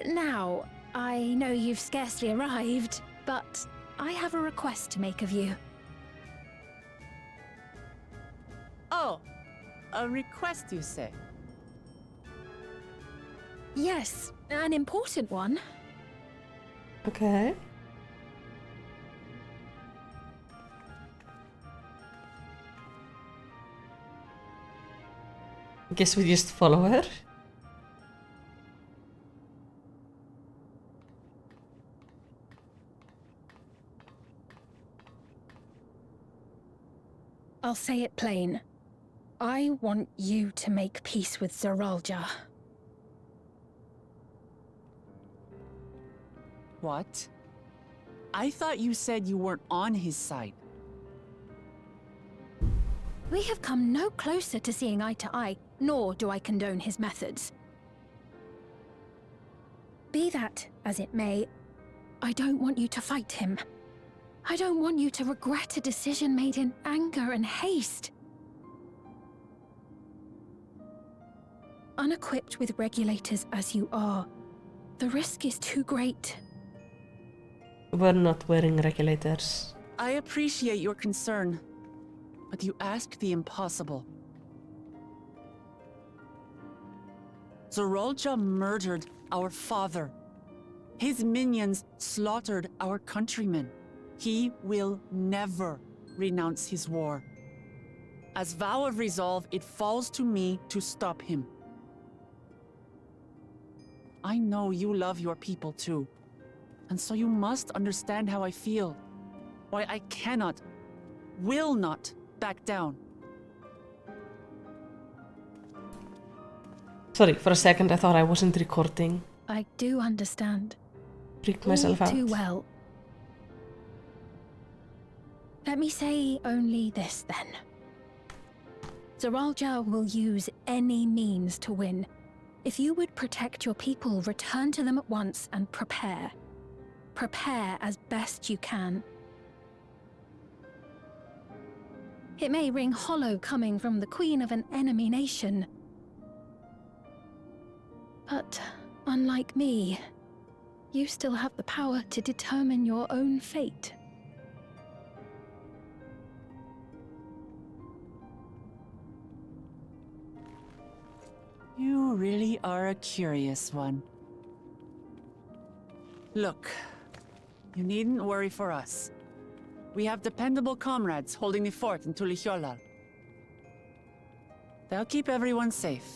[SPEAKER 8] Now, I know you've scarcely arrived, but I have a request to make of you.
[SPEAKER 6] Oh, a request, you say?
[SPEAKER 8] Yes, an important one.
[SPEAKER 1] Okay. Guess we just follow her.
[SPEAKER 8] I'll say it plain. I want you to make peace with Zeralja.
[SPEAKER 6] What? I thought you said you weren't on his side.
[SPEAKER 8] We have come no closer to seeing eye to eye, nor do I condone his methods. Be that as it may, I don't want you to fight him. I don't want you to regret a decision made in anger and haste. Unequipped with regulators as you are, the risk is too great.
[SPEAKER 1] were not wearing regulators.
[SPEAKER 6] I appreciate your concern, but you ask the impossible. Zorolja murdered our father. His minions slaughtered our countrymen. He will never renounce his war. As vow of resolve, it falls to me to stop him. I know you love your people too, and so you must understand how I feel. Why I cannot, will not back down.
[SPEAKER 1] Sorry, for a second I thought I wasn't recording.
[SPEAKER 8] I do understand.
[SPEAKER 1] Freaked myself out.
[SPEAKER 8] Too well. Let me say only this then. Zoralja will use any means to win. If you would protect your people, return to them at once and prepare. Prepare as best you can. It may ring hollow coming from the queen of an enemy nation. But unlike me, you still have the power to determine your own fate.
[SPEAKER 6] You really are a curious one. Look, you needn't worry for us. We have dependable comrades holding the fort in Tulihyolal. They'll keep everyone safe,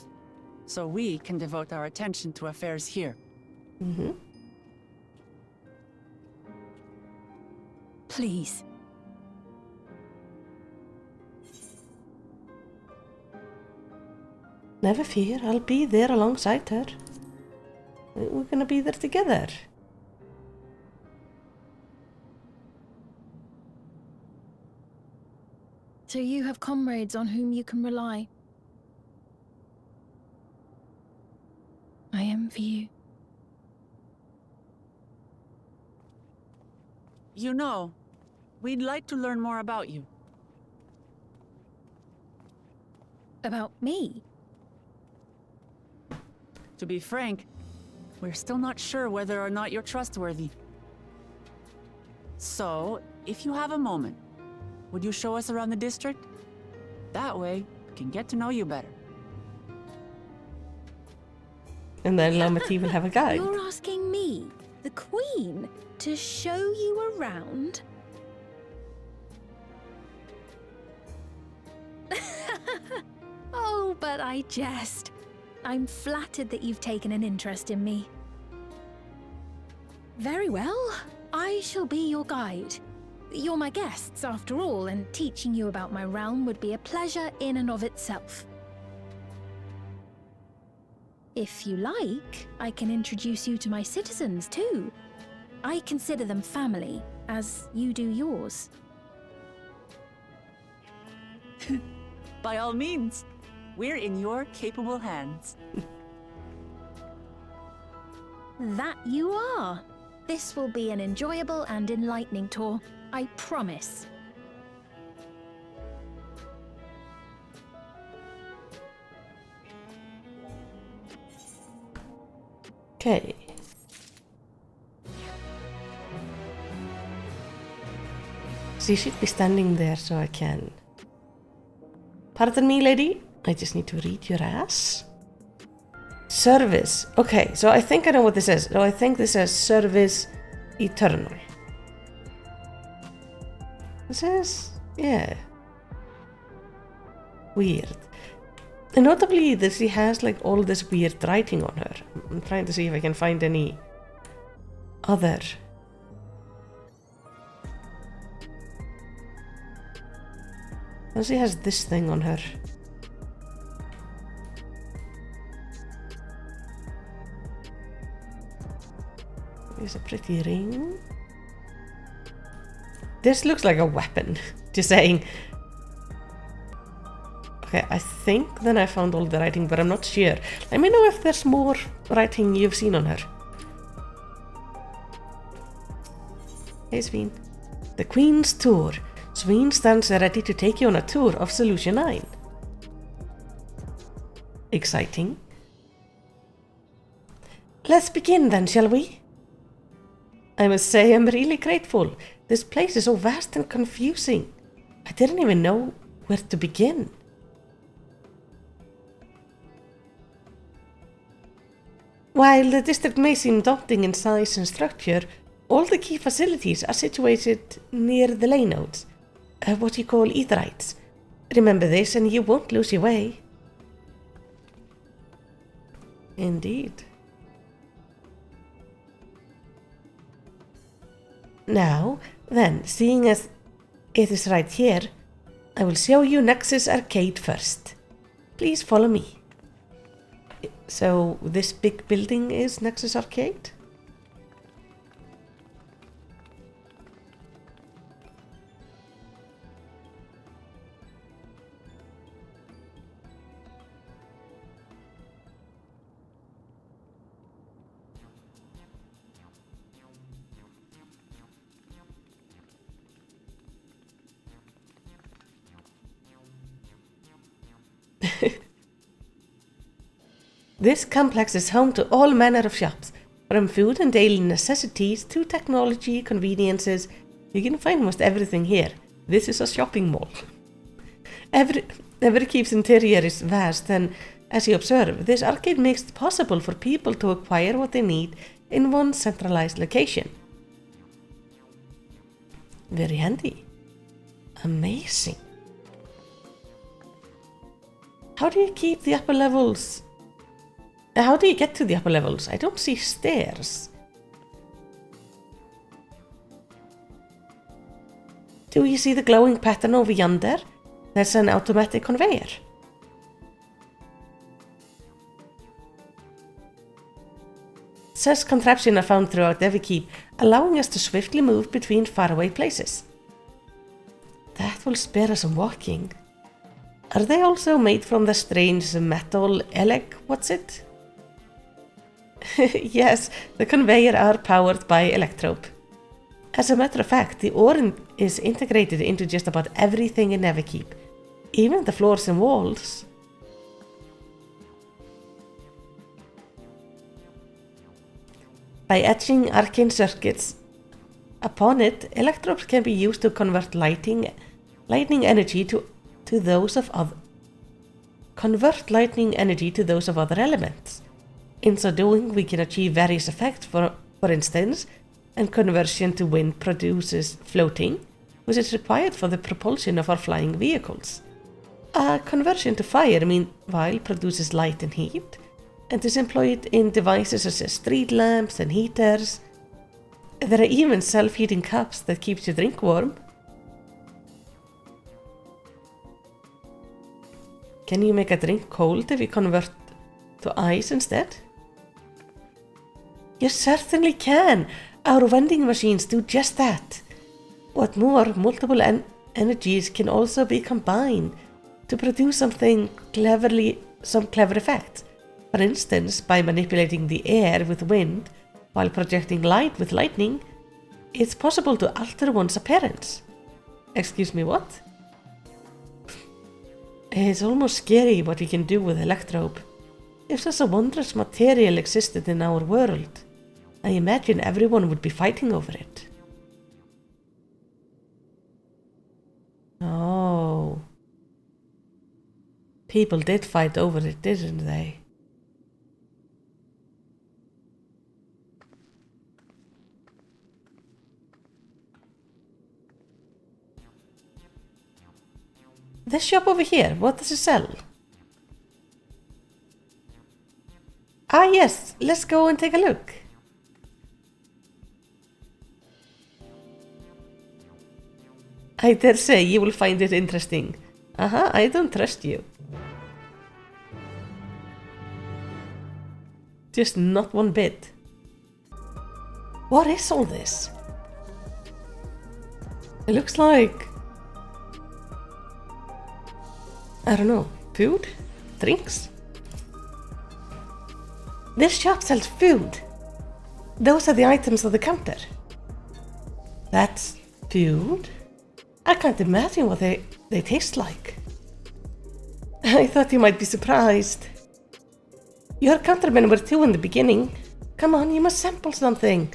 [SPEAKER 6] so we can devote our attention to affairs here.
[SPEAKER 1] Mm-hmm.
[SPEAKER 8] Please.
[SPEAKER 1] Never fear, I'll be there alongside her. We're gonna be there together.
[SPEAKER 8] So you have comrades on whom you can rely. I envy you.
[SPEAKER 6] You know, we'd like to learn more about you.
[SPEAKER 8] About me?
[SPEAKER 6] To be frank, we're still not sure whether or not you're trustworthy. So, if you have a moment, would you show us around the district? That way, we can get to know you better.
[SPEAKER 1] And then Lamati will have a guide.
[SPEAKER 8] You're asking me, the Queen, to show you around? Oh, but I jest. I'm flattered that you've taken an interest in me. Very well. I shall be your guide. You're my guests, after all, and teaching you about my realm would be a pleasure in and of itself. If you like, I can introduce you to my citizens, too. I consider them family, as you do yours.
[SPEAKER 6] By all means, we're in your capable hands.
[SPEAKER 8] That you are. This will be an enjoyable and enlightening tour, I promise.
[SPEAKER 1] Okay. She should be standing there so I can. Pardon me, lady. I just need to read your ass. Service. Okay, so I think I know what this is. So I think this is Service Eternal. This is... yeah. Weird. And notably that she has like all this weird writing on her. I'm trying to see if I can find any other. And she has this thing on her. There's a pretty ring. This looks like a weapon. Just saying. Okay, I think then I found all the writing, but I'm not sure. Let me know if there's more writing you've seen on her. Hey, Sveen. The Queen's Tour. Sveen stands ready to take you on a tour of Solution 9. Exciting. Let's begin then, shall we? I must say I'm really grateful. This place is so vast and confusing. I didn't even know where to begin. While the district may seem daunting in size and structure, all the key facilities are situated near the ley nodes, what you call etherites. Remember this and you won't lose your way. Indeed. Now, then, seeing as it is right here, I will show you Nexus Arcade first. Please follow me. So, this big building is Nexus Arcade? This complex is home to all manner of shops, from food and daily necessities to technology, conveniences. You can find most everything here. This is a shopping mall. FFxiv's interior is vast, and as you observe, this arcade makes it possible for people to acquire what they need in one centralized location. Very handy. Amazing. How do you keep the upper levels? How do you get to the upper levels? I don't see stairs. Do you see the glowing pattern over yonder? That's an automatic conveyor. Such contraptions are found throughout FFxiv, allowing us to swiftly move between faraway places. That will spare us some walking. Are they also made from the strange metal what's it? Yes, the conveyor are powered by electrope. As a matter of fact, the ore is integrated into just about everything in FFxiv, even the floors and walls. By etching arcane circuits upon it, electropes can be used to convert lightning energy to those of other elements. In so doing, we can achieve various effects. For instance, and conversion to wind produces floating, which is required for the propulsion of our flying vehicles. A conversion to fire, meanwhile, produces light and heat, and is employed in devices such as street lamps and heaters. There are even self-heating cups that keep your drink warm. Can you make a drink cold if you convert to ice instead? You certainly can. Our vending machines do just that. What more, multiple energies can also be combined to produce some clever effect. For instance, by manipulating the air with wind while projecting light with lightning, it's possible to alter one's appearance. Excuse me, what? It's almost scary what you can do with electrope. If such a wondrous material existed in our world, I imagine everyone would be fighting over it. Oh. People did fight over it, didn't they? This shop over here, what does it sell? Ah yes, let's go and take a look. I dare say you will find it interesting. I don't trust you. Just not one bit. What is all this? It looks like... I don't know, food? Drinks? This shop sells food. Those are the items on the counter. That's food? I can't imagine what they taste like. I thought you might be surprised. Your countrymen were too in the beginning. Come on, you must sample something.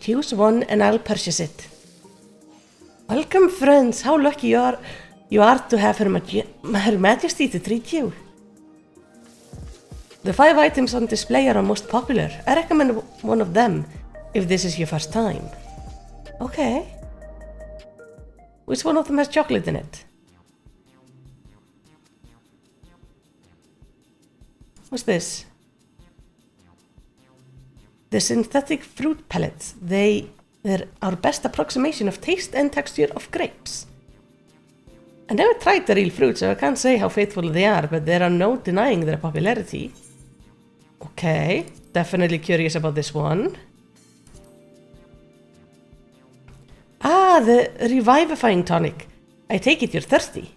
[SPEAKER 1] Choose one and I'll purchase it. Welcome, friends. How lucky you are to have Her Majesty to treat you. The 5 items on display are our most popular. I recommend one of them if this is your first time. Okay. Which one of them has chocolate in it? What's this? The synthetic fruit pellets. They're our best approximation of taste and texture of grapes. I never tried the real fruit, so I can't say how faithful they are, but there are no denying their popularity. Okay, definitely curious about this one. Ah, the revivifying tonic. I take it you're thirsty.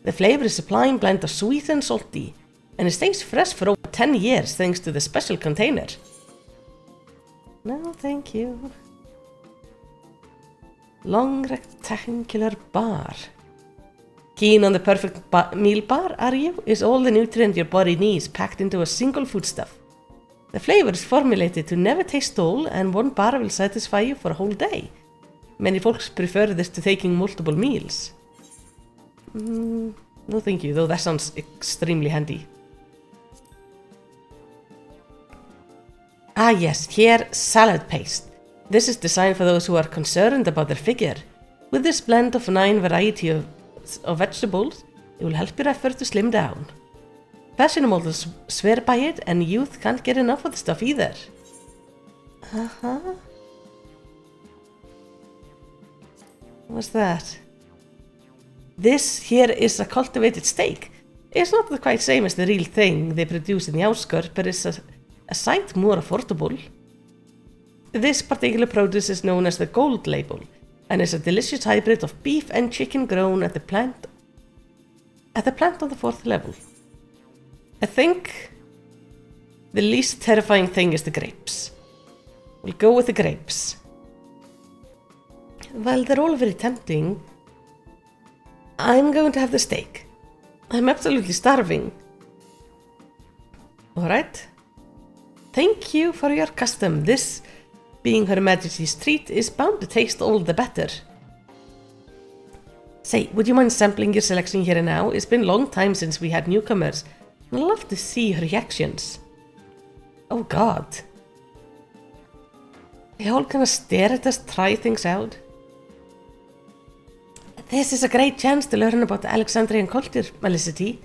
[SPEAKER 1] The flavor is a sublime blend of sweet and salty, and it stays fresh for over 10 years thanks to the special container. No, thank you. Long rectangular bar. Keen on the perfect meal bar, are you? Is all the nutrient your body needs packed into a single foodstuff. The flavor is formulated to never taste dull, and one bar will satisfy you for a whole day. Many folks prefer this to taking multiple meals. No thank you, though that sounds extremely handy. Ah yes, here, salad paste. This is designed for those who are concerned about their figure. With this blend of 9 varieties of vegetables, it will help your effort to slim down. Fashion models swear by it, and youth can't get enough of the stuff either. What's that? This here is a cultivated steak. It's not quite the same as the real thing they produce in the outskirts, but it's a sight more affordable. This particular produce is known as the Gold Label, and is a delicious hybrid of beef and chicken grown at the plant on the 4th level. I think the least terrifying thing is the grapes. We'll go with the grapes. Well, they're all very tempting. I'm going to have the steak. I'm absolutely starving. Alright. Thank you for your custom. This, being Her Majesty's treat, is bound to taste all the better. Say, would you mind sampling your selection here and now? It's been a long time since we had newcomers. I'd love to see her reactions. Oh god. They all kind of stare at us, try things out. This is a great chance to learn about the Alexandrian culture, Malisity.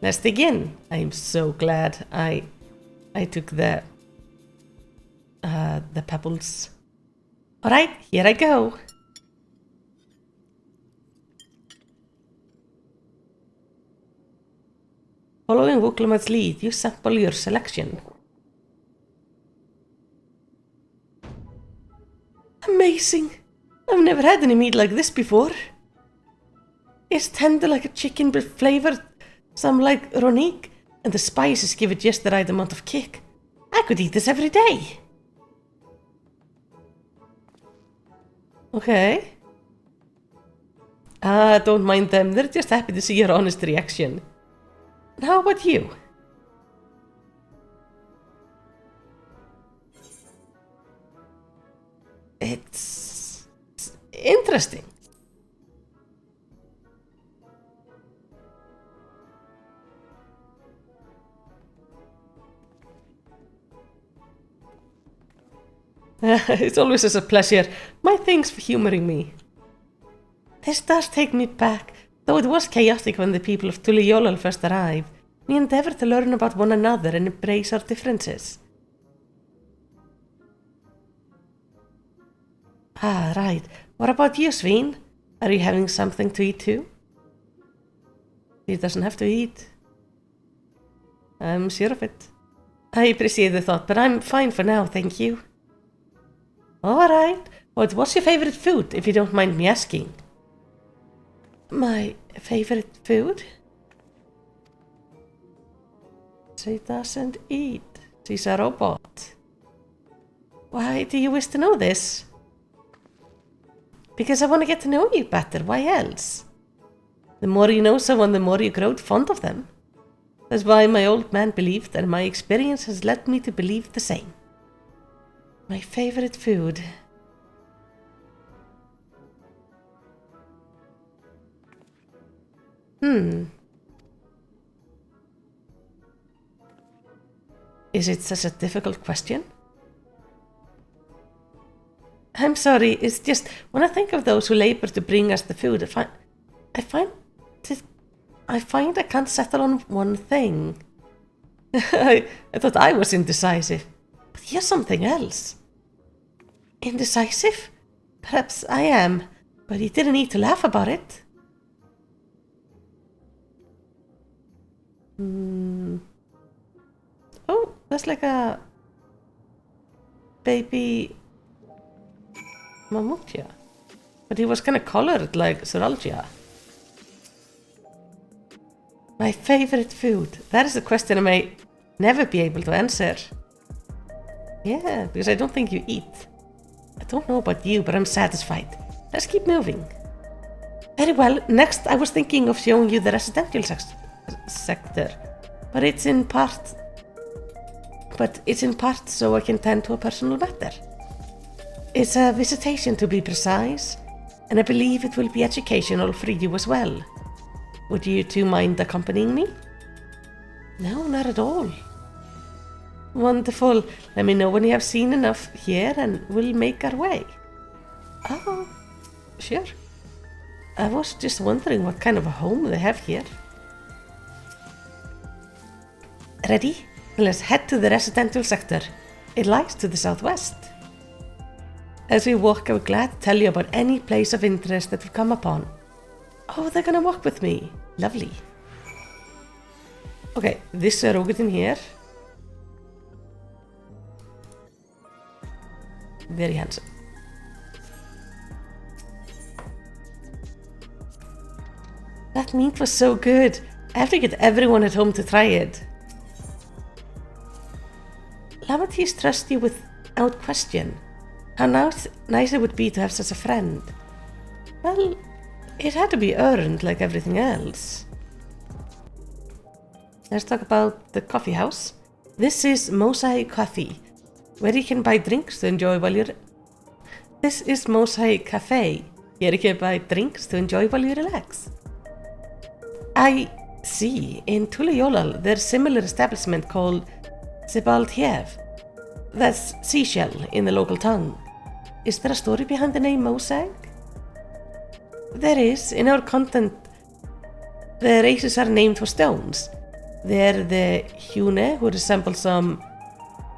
[SPEAKER 1] Let's dig in. I'm so glad I took the pebbles. Alright, here I go. Following Wooklam's lead, you sample your selection. Amazing! I've never had any meat like this before. It's tender like a chicken but flavored some like ronique, and the spices give it just the right amount of kick. I could eat this every day. Okay. Don't mind them, they're just happy to see your honest reaction. And how about you? It's interesting. It's always such a pleasure. My thanks for humoring me. This does take me back. Though it was chaotic when the people of Tuliyollal first arrived, we endeavored to learn about one another and embrace our differences. Ah, right. What about you, Sveen? Are you having something to eat too? He doesn't have to eat. I'm sure of it. I appreciate the thought, but I'm fine for now, thank you. Alright. What's your favorite food, if you don't mind me asking? My favorite food? She doesn't eat. She's a robot. Why do you wish to know this? Because I want to get to know you better. Why else? The more you know someone, the more you grow fond of them. That's why my old man believed, and my experience has led me to believe the same. My favorite food. Is it such a difficult question? I'm sorry, it's just when I think of those who labor to bring us the food, I find I can't settle on one thing. I thought I was indecisive, but you're something else. Indecisive? Perhaps I am, but you didn't need to laugh about it. Oh, that's like a baby mammutia. But he was kind of colored like Soralgia. My favorite food. That is a question I may never be able to answer. Yeah, because I don't think you eat. I don't know about you, but I'm satisfied. Let's keep moving. Very well. Next, I was thinking of showing you the residential sector, but it's in part so I can tend to a personal matter. It's a visitation, to be precise, and I believe it will be educational for you as well. Would you two mind accompanying me? No, not at all. Wonderful. Let me know when you have seen enough here and we'll make our way. Oh, sure. I was just wondering what kind of a home they have here. Ready? Let's head to the residential sector. It lies to the southwest. As we walk, I'm glad to tell you about any place of interest that we've come upon. Oh, they're gonna walk with me. Lovely. Okay, this Rogadin here. Very handsome. That meat was so good. I have to get everyone at home to try it. Lamatis trust you without question. How nice it would be to have such a friend. Well, it had to be earned like everything else. Let's talk about the coffee house. This is Mosaic Coffee, where you can buy drinks to enjoy while you're... This is Mosaic Cafe. Here you can buy drinks to enjoy while you relax. I see. In Tulayolal, there's a similar establishment called fabled. That's seashell in the local tongue. Is there a story behind the name Mosaic? There is. In our content, the races are named for stones. They're the Hune, who resemble some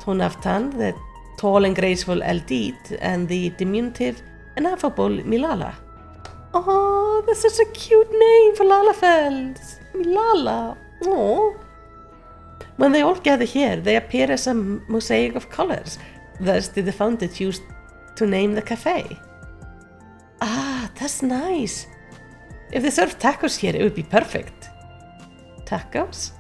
[SPEAKER 1] Tonaftan, the tall and graceful Eldit, and the diminutive and affable Milala. Oh, that's such a cute name for Lalafelds. Milala. Oh. When they all gather here, they appear as a mosaic of colors. Thus did the founder choose to name the cafe. Ah, that's nice. If they served tacos here, it would be perfect. Tacos?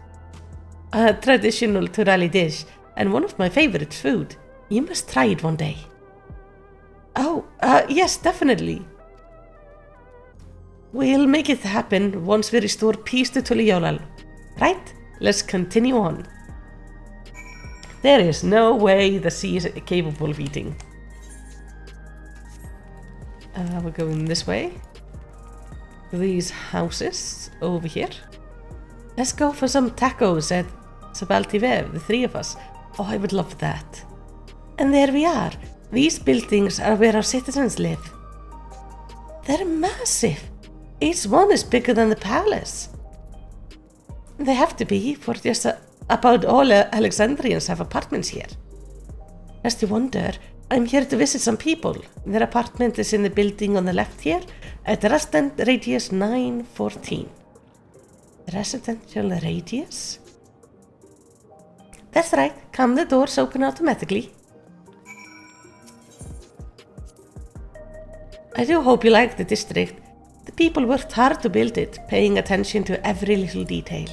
[SPEAKER 1] A traditional Turali dish, and one of my favorite food. You must try it one day. Oh, yes, definitely. We'll make it happen once we restore peace to Tulayolal. Right? Let's continue on. There is no way the sea is capable of eating. We're going this way. These houses over here. Let's go for some tacos at fabled, the three of us. Oh, I would love that. And there we are. These buildings are where our citizens live. They're massive. Each one is bigger than the palace. They have to be, for just about all Alexandrians have apartments here. Lest you wonder, I'm here to visit some people. Their apartment is in the building on the left here, at resident radius 914. Residential radius? That's right, come, the doors open automatically. I do hope you like the district. The people worked hard to build it, paying attention to every little detail.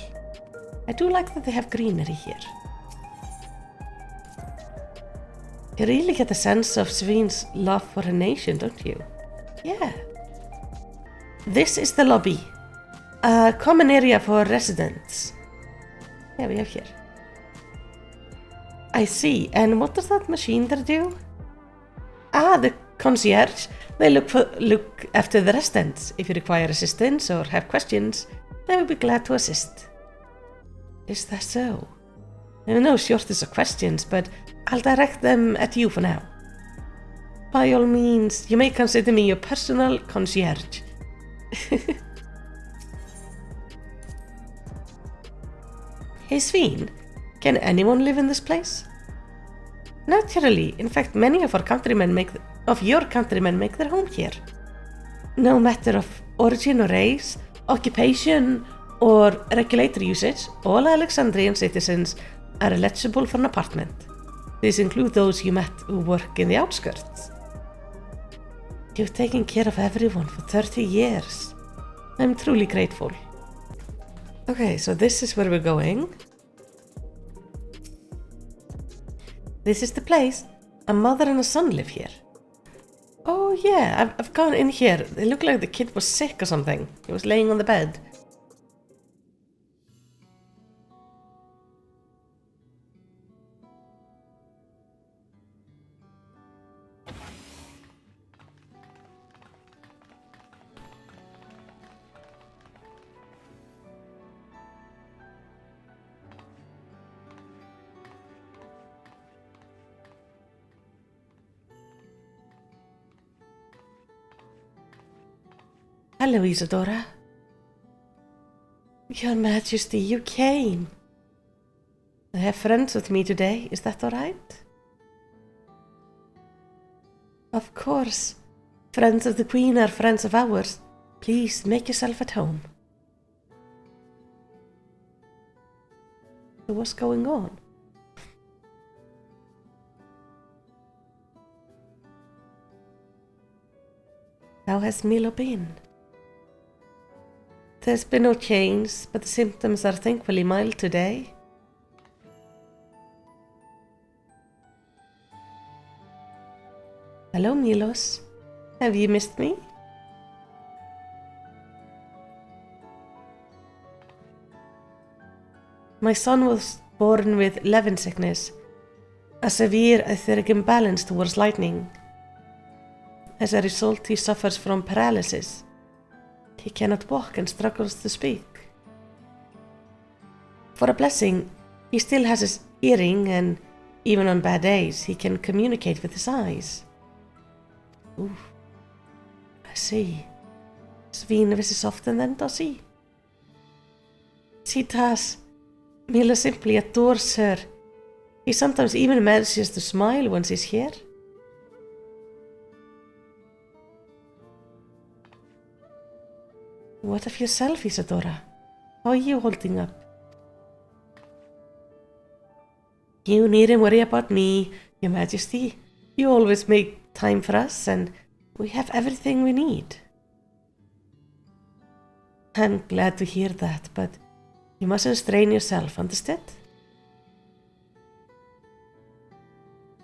[SPEAKER 1] I do like that they have greenery here. You really get a sense of Svin's love for her nation, don't you? Yeah. This is the lobby. A common area for residents. Yeah, we have here. I see. And what does that machine there do? Ah, the concierge. They look after the residents. If you require assistance or have questions, I would be glad to assist. Is that so? There are no shortage of questions, but I'll direct them at you for now. By all means, you may consider me your personal concierge. Hey Sveen, can anyone live in this place? Naturally, in fact many of your countrymen make their home here. No matter of origin or race, occupation or regulatory usage, all Alexandrian citizens are eligible for an apartment. These include those you met who work in the outskirts. You've taken care of everyone for 30 years. I'm truly grateful. Okay, so this is where we're going. This is the place. A mother and a son live here. Oh yeah, I've gone in here. It looked like the kid was sick or something. He was laying on the bed. Hello, Isadora. Your Majesty, you came. I have friends with me today, is that alright? Of course. Friends of the Queen are friends of ours. Please make yourself at home. So what's going on? How has Milo been? There's been no change, but the symptoms are thankfully mild today. Hello, Milos. Have you missed me? My son was born with Levin sickness, a severe etheric imbalance towards lightning. As a result, he suffers from paralysis. He cannot walk and struggles to speak. For a blessing, he still has his hearing, and even on bad days, he can communicate with his eyes. Ooh, I see. Sveen visits often then, does he? She does. Mila simply adores her. He sometimes even manages to smile when she's here. What of yourself, Isadora? How are you holding up? You needn't worry about me, Your Majesty. You always make time for us, and we have everything we need. I'm glad to hear that, but you mustn't strain yourself, understood?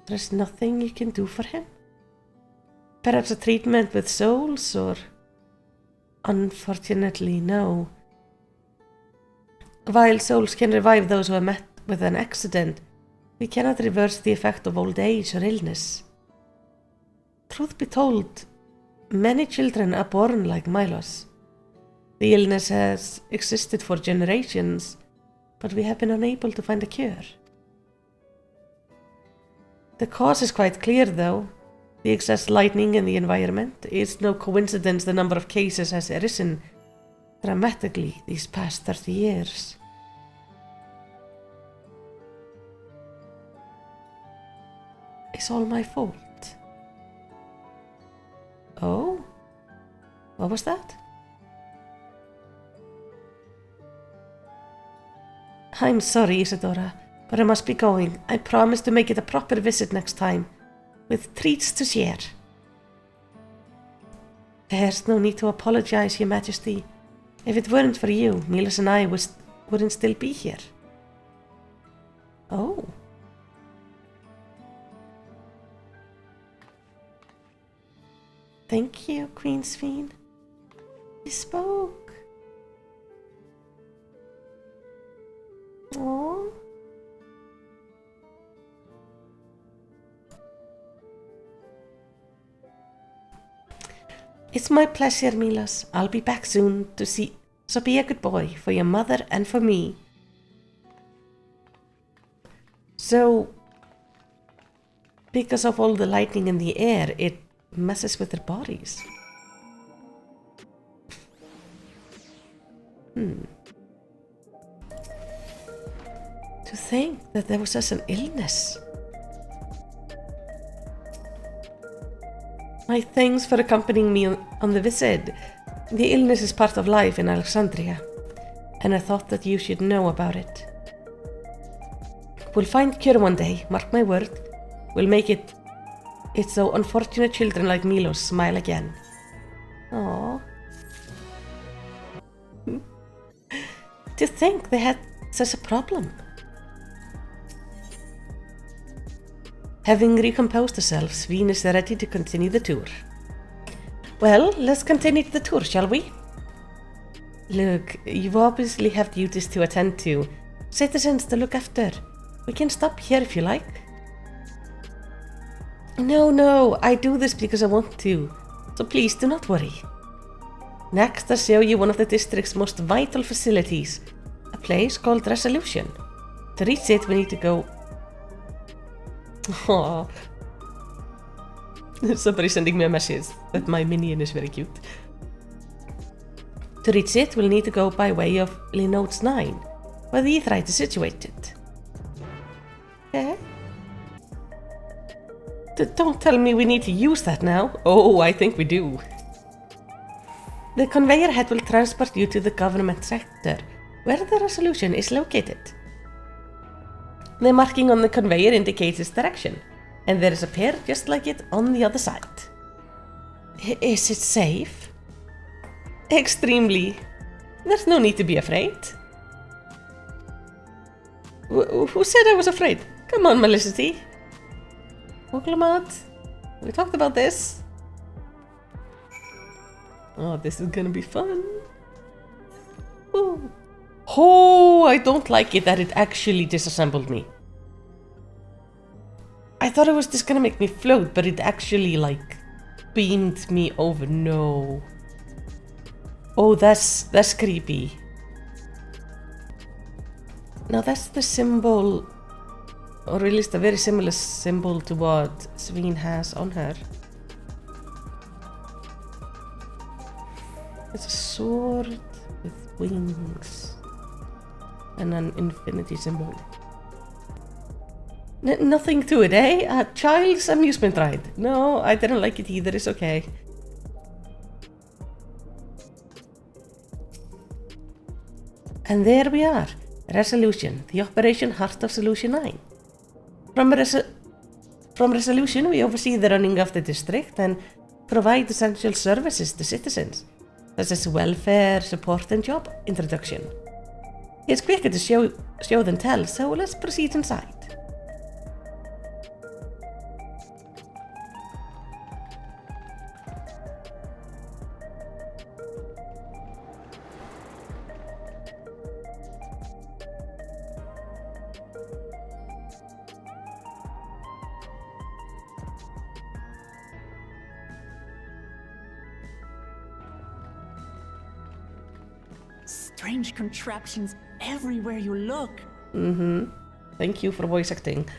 [SPEAKER 1] There's nothing you can do for him? Perhaps a treatment with souls, or... Unfortunately, no. While souls can revive those who are met with an accident, we cannot reverse the effect of old age or illness. Truth be told, many children are born like Milos. The illness has existed for generations, but we have been unable to find a cure. The cause is quite clear, though. The excess lightning in the environment. It's no coincidence the number of cases has risen dramatically these past 30 years. It's all my fault. Oh? What was that? I'm sorry, Isadora, but I must be going. I promise to make it a proper visit next time, with treats to share. There's no need to apologize, Your Majesty. If it weren't for you, Milos and I wouldn't still be here. Oh. Thank you, Queen Sveen. You spoke. Aww. It's my pleasure, Milos. I'll be back soon to see So be a good boy for your mother and for me. So, because of all the lightning in the air, it messes with their bodies. To think that there was such an illness. My thanks for accompanying me on the visit. The illness is part of life in Alexandria, and I thought that you should know about it. We'll find cure one day, mark my word. We'll make it so unfortunate children like Milos smile again. Aww. To think they had such a problem. Having recomposed ourselves, Venus is ready to continue the tour. Well, let's continue the tour, shall we? Look, you obviously have duties to attend to, citizens to look after. We can stop here if you like. No, I do this because I want to, so please do not worry. Next, I'll show you one of the district's most vital facilities, a place called Resolution. To reach it, we need to go... Aww. Somebody sending me a message that my minion is very cute. To reach it, we'll need to go by way of Linotes 9, where the Aetheryte is situated. Okay. Don't tell me we need to use that now. Oh, I think we do. The conveyor head will transport you to the government sector, where the Resolution is located. The marking on the conveyor indicates its direction, and there is a pair just like it on the other side. Is it safe? Extremely. There's no need to be afraid. Who said I was afraid? Come on, Malisity. Oklamat, we talked about this. Oh, this is gonna be fun. Ooh. Oh, I don't like it that it actually disassembled me. I thought it was just gonna make me float, but it actually, like, beamed me over. No. Oh, that's creepy. Now that's the symbol, or at least a very similar symbol to what Sveen has on her. It's a sword with wings and an infinity symbol. Nothing to it, eh? A child's amusement ride. No, I didn't like it either, it's okay. And there we are. Resolution, the operation heart of Solution 9. From Resolution, we oversee the running of the district and provide essential services to citizens, such as welfare, support and job introduction. It's quicker to show than tell, so let's proceed inside.
[SPEAKER 6] Strange contraptions everywhere you look.
[SPEAKER 1] Thank you for voice acting.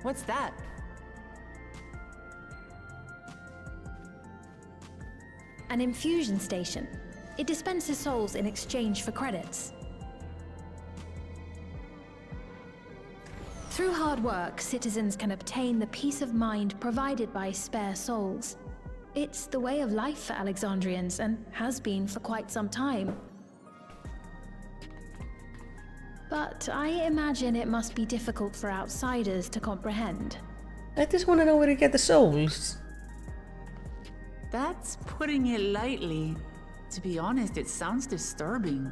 [SPEAKER 6] What's that?
[SPEAKER 8] An infusion station. It dispenses souls in exchange for credits. Through hard work, citizens can obtain the peace of mind provided by spare souls. It's the way of life for Alexandrians, and has been for quite some time. But I imagine it must be difficult for outsiders to comprehend.
[SPEAKER 1] I just want to know where to get the souls.
[SPEAKER 6] That's putting it lightly. To be honest, it sounds disturbing.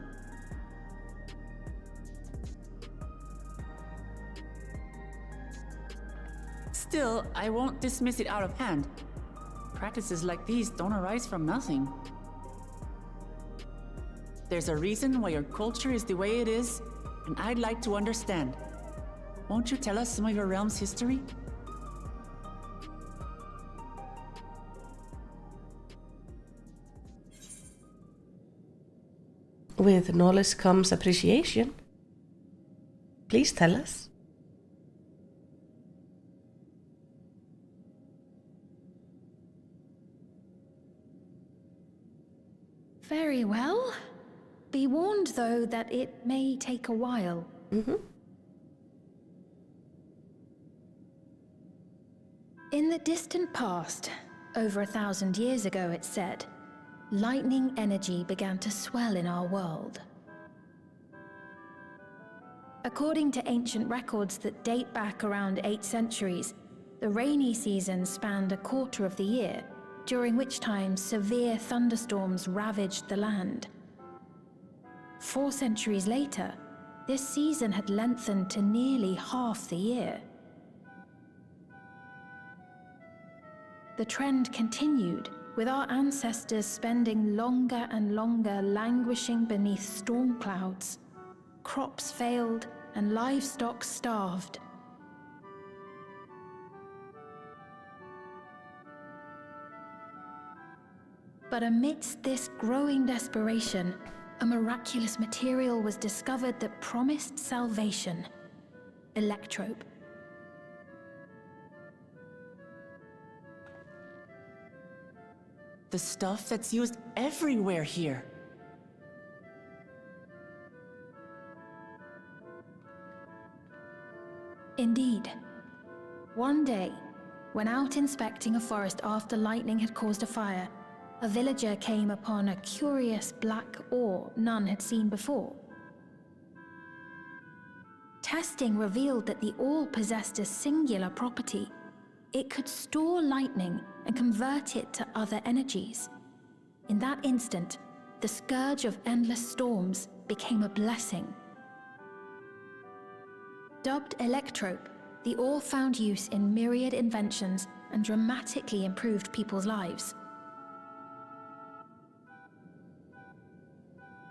[SPEAKER 6] Still, I won't dismiss it out of hand. Practices like these don't arise from nothing. There's a reason why your culture is the way it is, and I'd like to understand. Won't you tell us some of your realm's history?
[SPEAKER 1] With knowledge comes appreciation. Please tell us.
[SPEAKER 8] Very well. Be warned, though, that it may take a while. In the distant past, over 1,000 years ago, it's said, lightning energy began to swell in our world. According to ancient records that date back around 8 centuries, the rainy season spanned a quarter of the year, during which time severe thunderstorms ravaged the land. 4 centuries later, this season had lengthened to nearly half the year. The trend continued, with our ancestors spending longer and longer languishing beneath storm clouds. Crops failed and livestock starved. But amidst this growing desperation, a miraculous material was discovered that promised salvation: electrope.
[SPEAKER 6] The stuff that's used everywhere here.
[SPEAKER 8] Indeed. One day, when out inspecting a forest after lightning had caused a fire, a villager came upon a curious black ore none had seen before. Testing revealed that the ore possessed a singular property. It could store lightning and convert it to other energies. In that instant, the scourge of endless storms became a blessing. Dubbed electrope, the ore found use in myriad inventions and dramatically improved people's lives.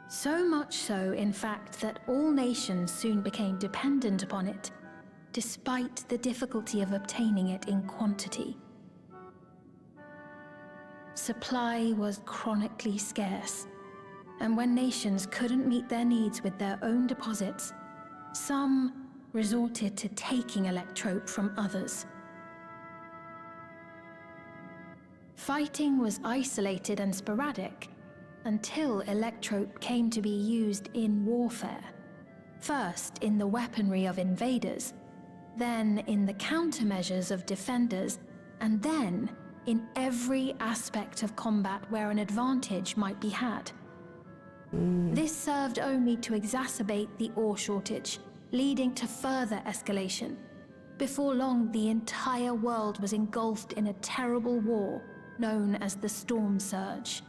[SPEAKER 8] So much so, in fact, that all nations soon became dependent upon it, despite the difficulty of obtaining it in quantity. Supply was chronically scarce, and when nations couldn't meet their needs with their own deposits, some resorted to taking electrope from others. Fighting was isolated and sporadic until electrope came to be used in warfare. First in the weaponry of invaders, then in the countermeasures of defenders, and then in every aspect of combat where an advantage might be had. This served only to exacerbate the ore shortage, leading to further escalation. Before long, the entire world was engulfed in a terrible war known as the Storm Surge.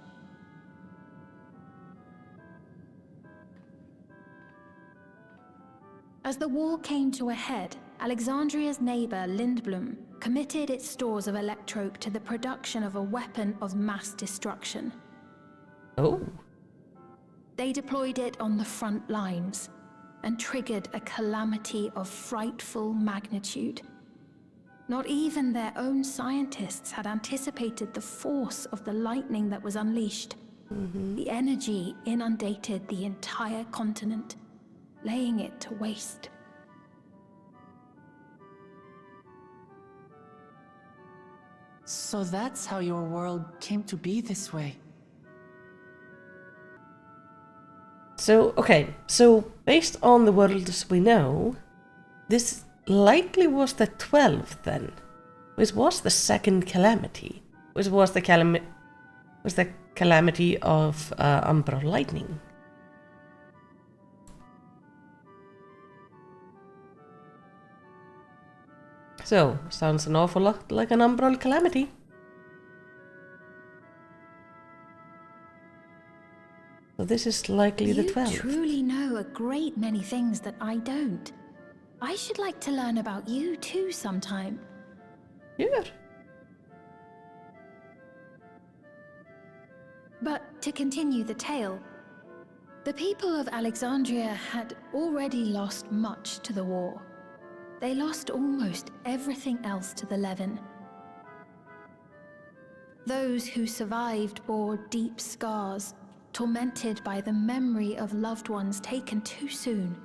[SPEAKER 8] As the war came to a head, Alexandria's neighbor, Lindblum, committed its stores of electrope to the production of a weapon of mass destruction.
[SPEAKER 1] Oh.
[SPEAKER 8] They deployed it on the front lines and triggered a calamity of frightful magnitude. Not even their own scientists had anticipated the force of the lightning that was unleashed. The energy inundated the entire continent, laying it to waste.
[SPEAKER 6] So that's how your world came to be this way.
[SPEAKER 1] So, okay, so based on the worlds we know, this likely was the 12th then, which was the second calamity, which was the calamity of umbral lightning. So, sounds an awful lot like an umbral calamity. So this is likely the 12th.
[SPEAKER 8] You truly know a great many things that I don't. I should like to learn about you too sometime.
[SPEAKER 1] Sure.
[SPEAKER 8] But to continue the tale, the people of Alexandria had already lost much to the war. They lost almost everything else to the Levin. Those who survived bore deep scars, tormented by the memory of loved ones taken too soon.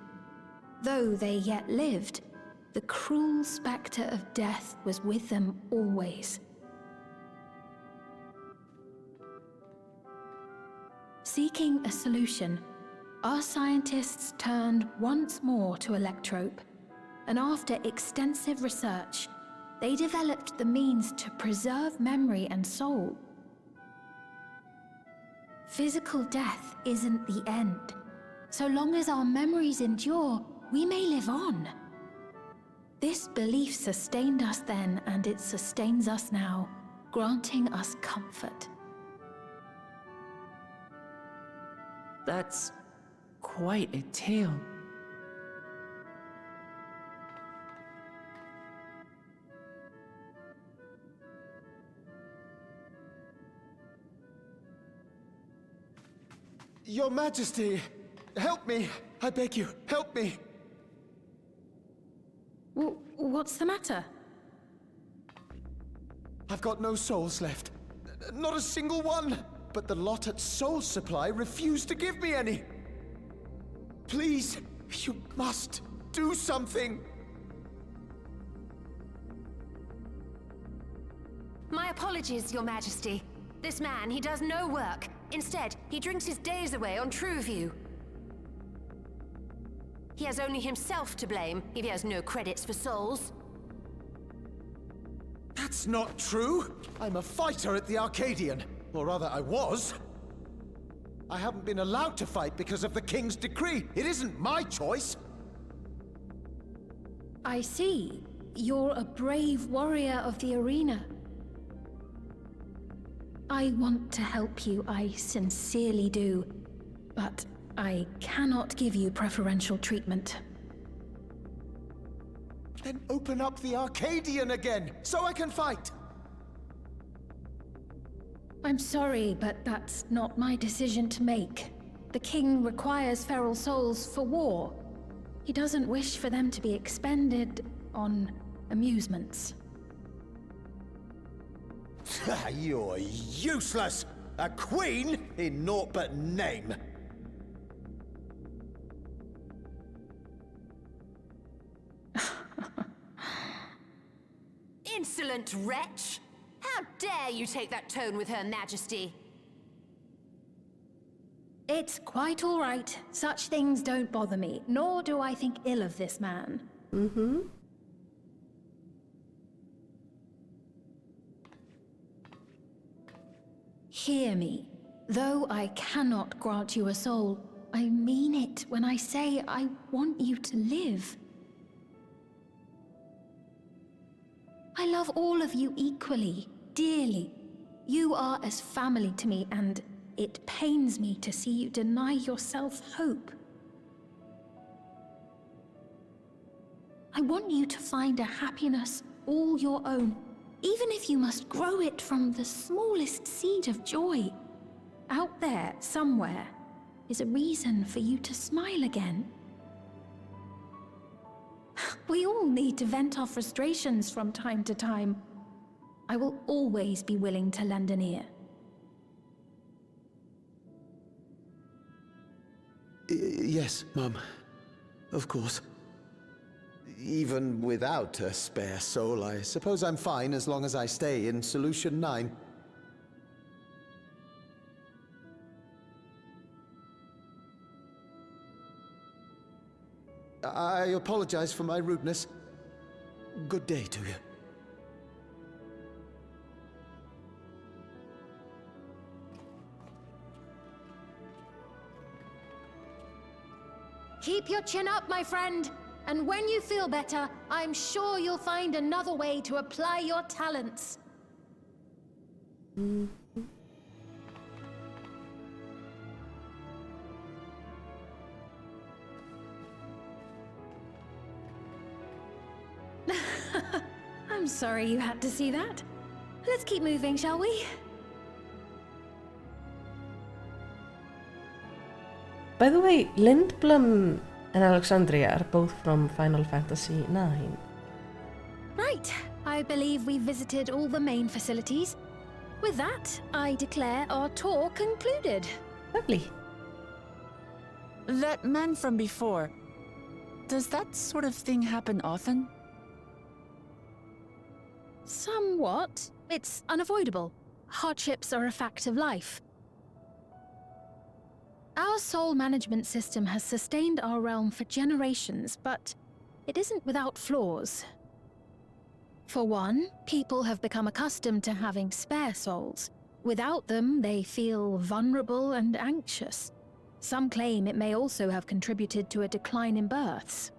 [SPEAKER 8] Though they yet lived, the cruel spectre of death was with them always. Seeking a solution, our scientists turned once more to Electrope, and after extensive research, they developed the means to preserve memory and soul. Physical death isn't the end. So long as our memories endure, we may live on. This belief sustained us then, and it sustains us now, granting us comfort.
[SPEAKER 6] That's quite a tale.
[SPEAKER 9] Your Majesty, help me! I beg you, help me!
[SPEAKER 8] What's the matter?
[SPEAKER 9] I've got no souls left. Not a single one! But the lot at Soul Supply refused to give me any! Please, you must do something!
[SPEAKER 10] My apologies, Your Majesty. This man, he does no work. Instead, he drinks his days away on Trueview. He has only himself to blame if he has no credits for souls.
[SPEAKER 9] That's not true! I'm a fighter at the Arcadian. Or rather, I was. I haven't been allowed to fight because of the King's decree. It isn't my choice.
[SPEAKER 8] I see. You're a brave warrior of the arena. I want to help you, I sincerely do. But I cannot give you preferential treatment.
[SPEAKER 9] Then open up the Arcadian again, so I can fight!
[SPEAKER 8] I'm sorry, but that's not my decision to make. The King requires feral souls for war. He doesn't wish for them to be expended on amusements.
[SPEAKER 9] You're useless! A queen in naught but name!
[SPEAKER 10] Insolent wretch! How dare you take that tone with Her Majesty?
[SPEAKER 8] It's quite all right. Such things don't bother me, nor do I think ill of this man. Hear me. Though I cannot grant you a soul, I mean it when I say I want you to live. I love all of you equally, dearly. You are as family to me, and it pains me to see you deny yourself hope. I want you to find a happiness all your own, even if you must grow it from the smallest seed of joy. Out there, somewhere, is a reason for you to smile again. We all need to vent our frustrations from time to time. I will always be willing to lend an ear.
[SPEAKER 9] Yes, Mum. Of course. Even without a spare soul, I suppose I'm fine as long as I stay in Solution 9. I apologize for my rudeness. Good day to you.
[SPEAKER 8] Keep your chin up, my friend. And when you feel better, I'm sure you'll find another way to apply your talents. I'm sorry you had to see that. Let's keep moving, shall we?
[SPEAKER 1] By the way, Lindblom and Alexandria are both from Final Fantasy IX.
[SPEAKER 8] Right. I believe we've visited all the main facilities. With that, I declare our tour concluded.
[SPEAKER 1] Lovely.
[SPEAKER 6] That man from before, does that sort of thing happen often?
[SPEAKER 8] Somewhat. It's unavoidable. Hardships are a fact of life. Our soul management system has sustained our realm for generations, but it isn't without flaws. For one, people have become accustomed to having spare souls. Without them, they feel vulnerable and anxious. Some claim it may also have contributed to a decline in births.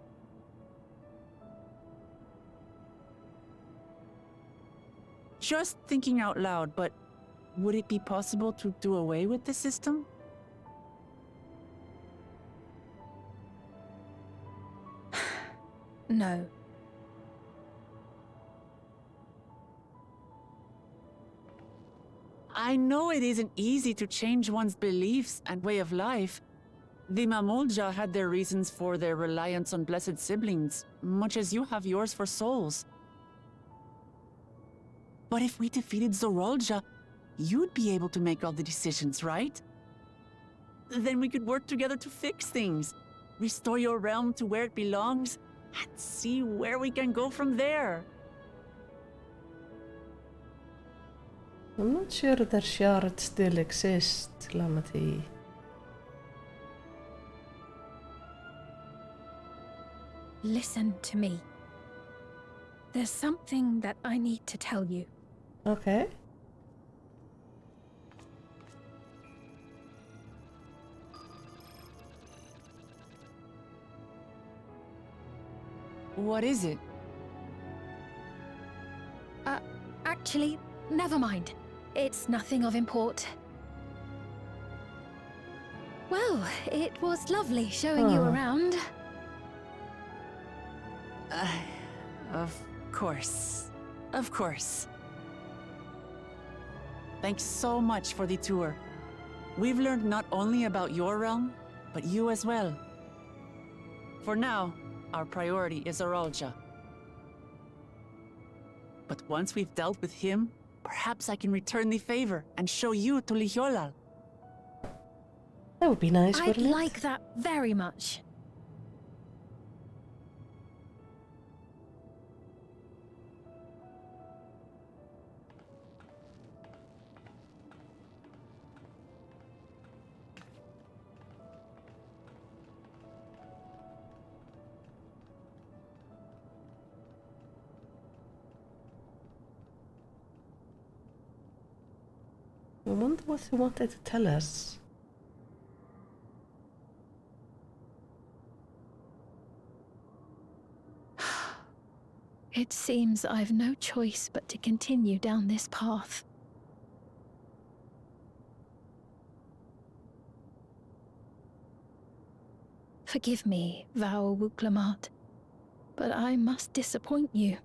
[SPEAKER 6] Just thinking out loud, but would it be possible to do away with the system?
[SPEAKER 8] No.
[SPEAKER 6] I know it isn't easy to change one's beliefs and way of life. The Mamolja had their reasons for their reliance on blessed siblings, much as you have yours for souls. But if we defeated Zorolja, you'd be able to make all the decisions, right? Then we could work together to fix things, restore your realm to where it belongs, and see where we can go from there.
[SPEAKER 1] I'm not sure their shards still exist, Lamati.
[SPEAKER 8] Listen to me. There's something that I need to tell you.
[SPEAKER 1] Okay.
[SPEAKER 6] What is it?
[SPEAKER 8] Actually, never mind. It's nothing of import. Well, it was lovely showing you around.
[SPEAKER 6] Of course. Of course. Thanks so much for the tour. We've learned not only about your realm, but you as well. For now, our priority is Zorolja. But once we've dealt with him, perhaps I can return the favor and show you to Lihiolal.
[SPEAKER 1] That would be nice,
[SPEAKER 8] I'd
[SPEAKER 1] wouldn't it?
[SPEAKER 8] like that very much.
[SPEAKER 1] I wonder what he wanted to tell us.
[SPEAKER 8] It seems I've no choice but to continue down this path. Forgive me, Vau Wuklamat, but I must disappoint you.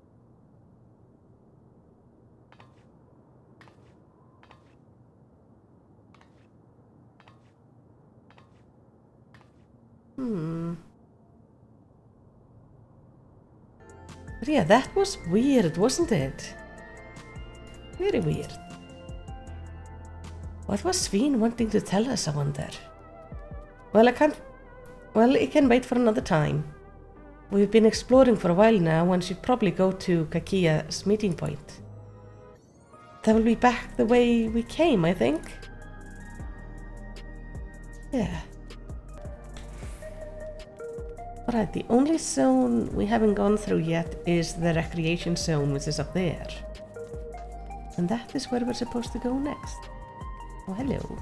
[SPEAKER 1] But yeah, that was weird, wasn't it? Very weird. What was Sveen wanting to tell us, I wonder? Well, it can wait for another time. We've been exploring for a while now and should probably go to Kakia's meeting point. Then we'll be back the way we came, I think. Yeah. Alright, the only zone we haven't gone through yet is the recreation zone, which is up there. And that is where we're supposed to go next. Oh, hello.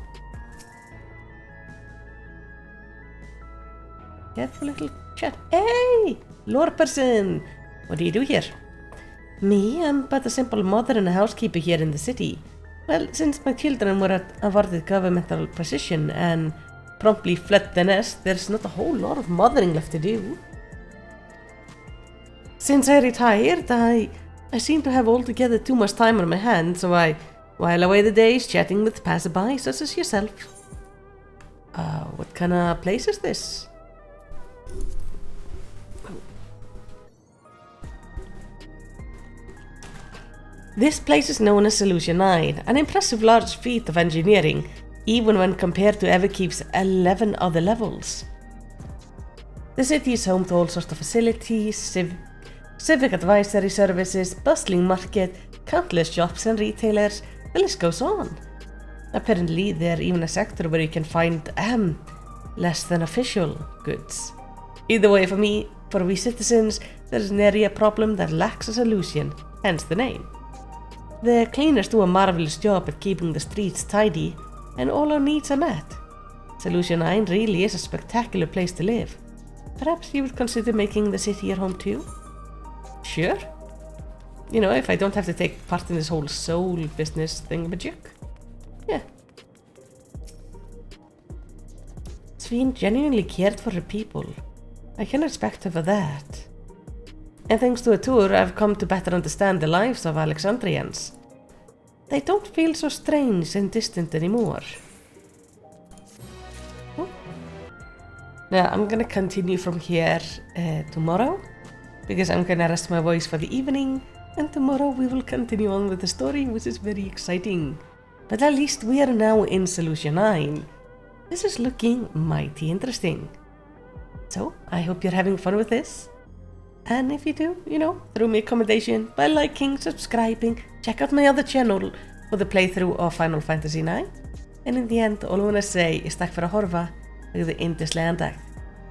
[SPEAKER 1] Careful little chat. Hey! Lore person! What do you do here? Me? I'm but a simple mother and a housekeeper here in the city. Well, since my children were awarded governmental position and promptly fled the nest, there's not a whole lot of mothering left to do. Since I retired, I seem to have altogether too much time on my hands, so I while away the days chatting with passersby such as yourself. What kind of place is this? This place is known as Solution 9, an impressive large feat of engineering. even when compared to FFxiv's 11 other levels. The city is home to all sorts of facilities, civic advisory services, bustling market, countless shops and retailers, the list goes on. Apparently, there's even a sector where you can find, less than official goods. Either way, for we citizens, there's nary a problem that lacks a solution, hence the name. The cleaners do a marvelous job at keeping the streets tidy, and all our needs are met. Solution 9 really is a spectacular place to live. Perhaps you would consider making the city your home too? Sure. You know, if I don't have to take part in this whole soul business thingamajig. Yeah. Sveen genuinely cared for her people. I can respect her for that. And thanks to a tour, I've come to better understand the lives of Alexandrians. They don't feel so strange and distant anymore. Oh. Now, I'm gonna continue from here tomorrow, because I'm gonna rest my voice for the evening, and tomorrow we will continue on with the story, which is very exciting. But at least we are now in Solution 9. This is looking mighty interesting. So, I hope you're having fun with this. And if you do, you know, throw me a commendation by liking, subscribing, check out my other channel for the playthrough of Final Fantasy IX. And in the end, all I want to say is takk fyrir að horfa, hafðu yndislegan dag.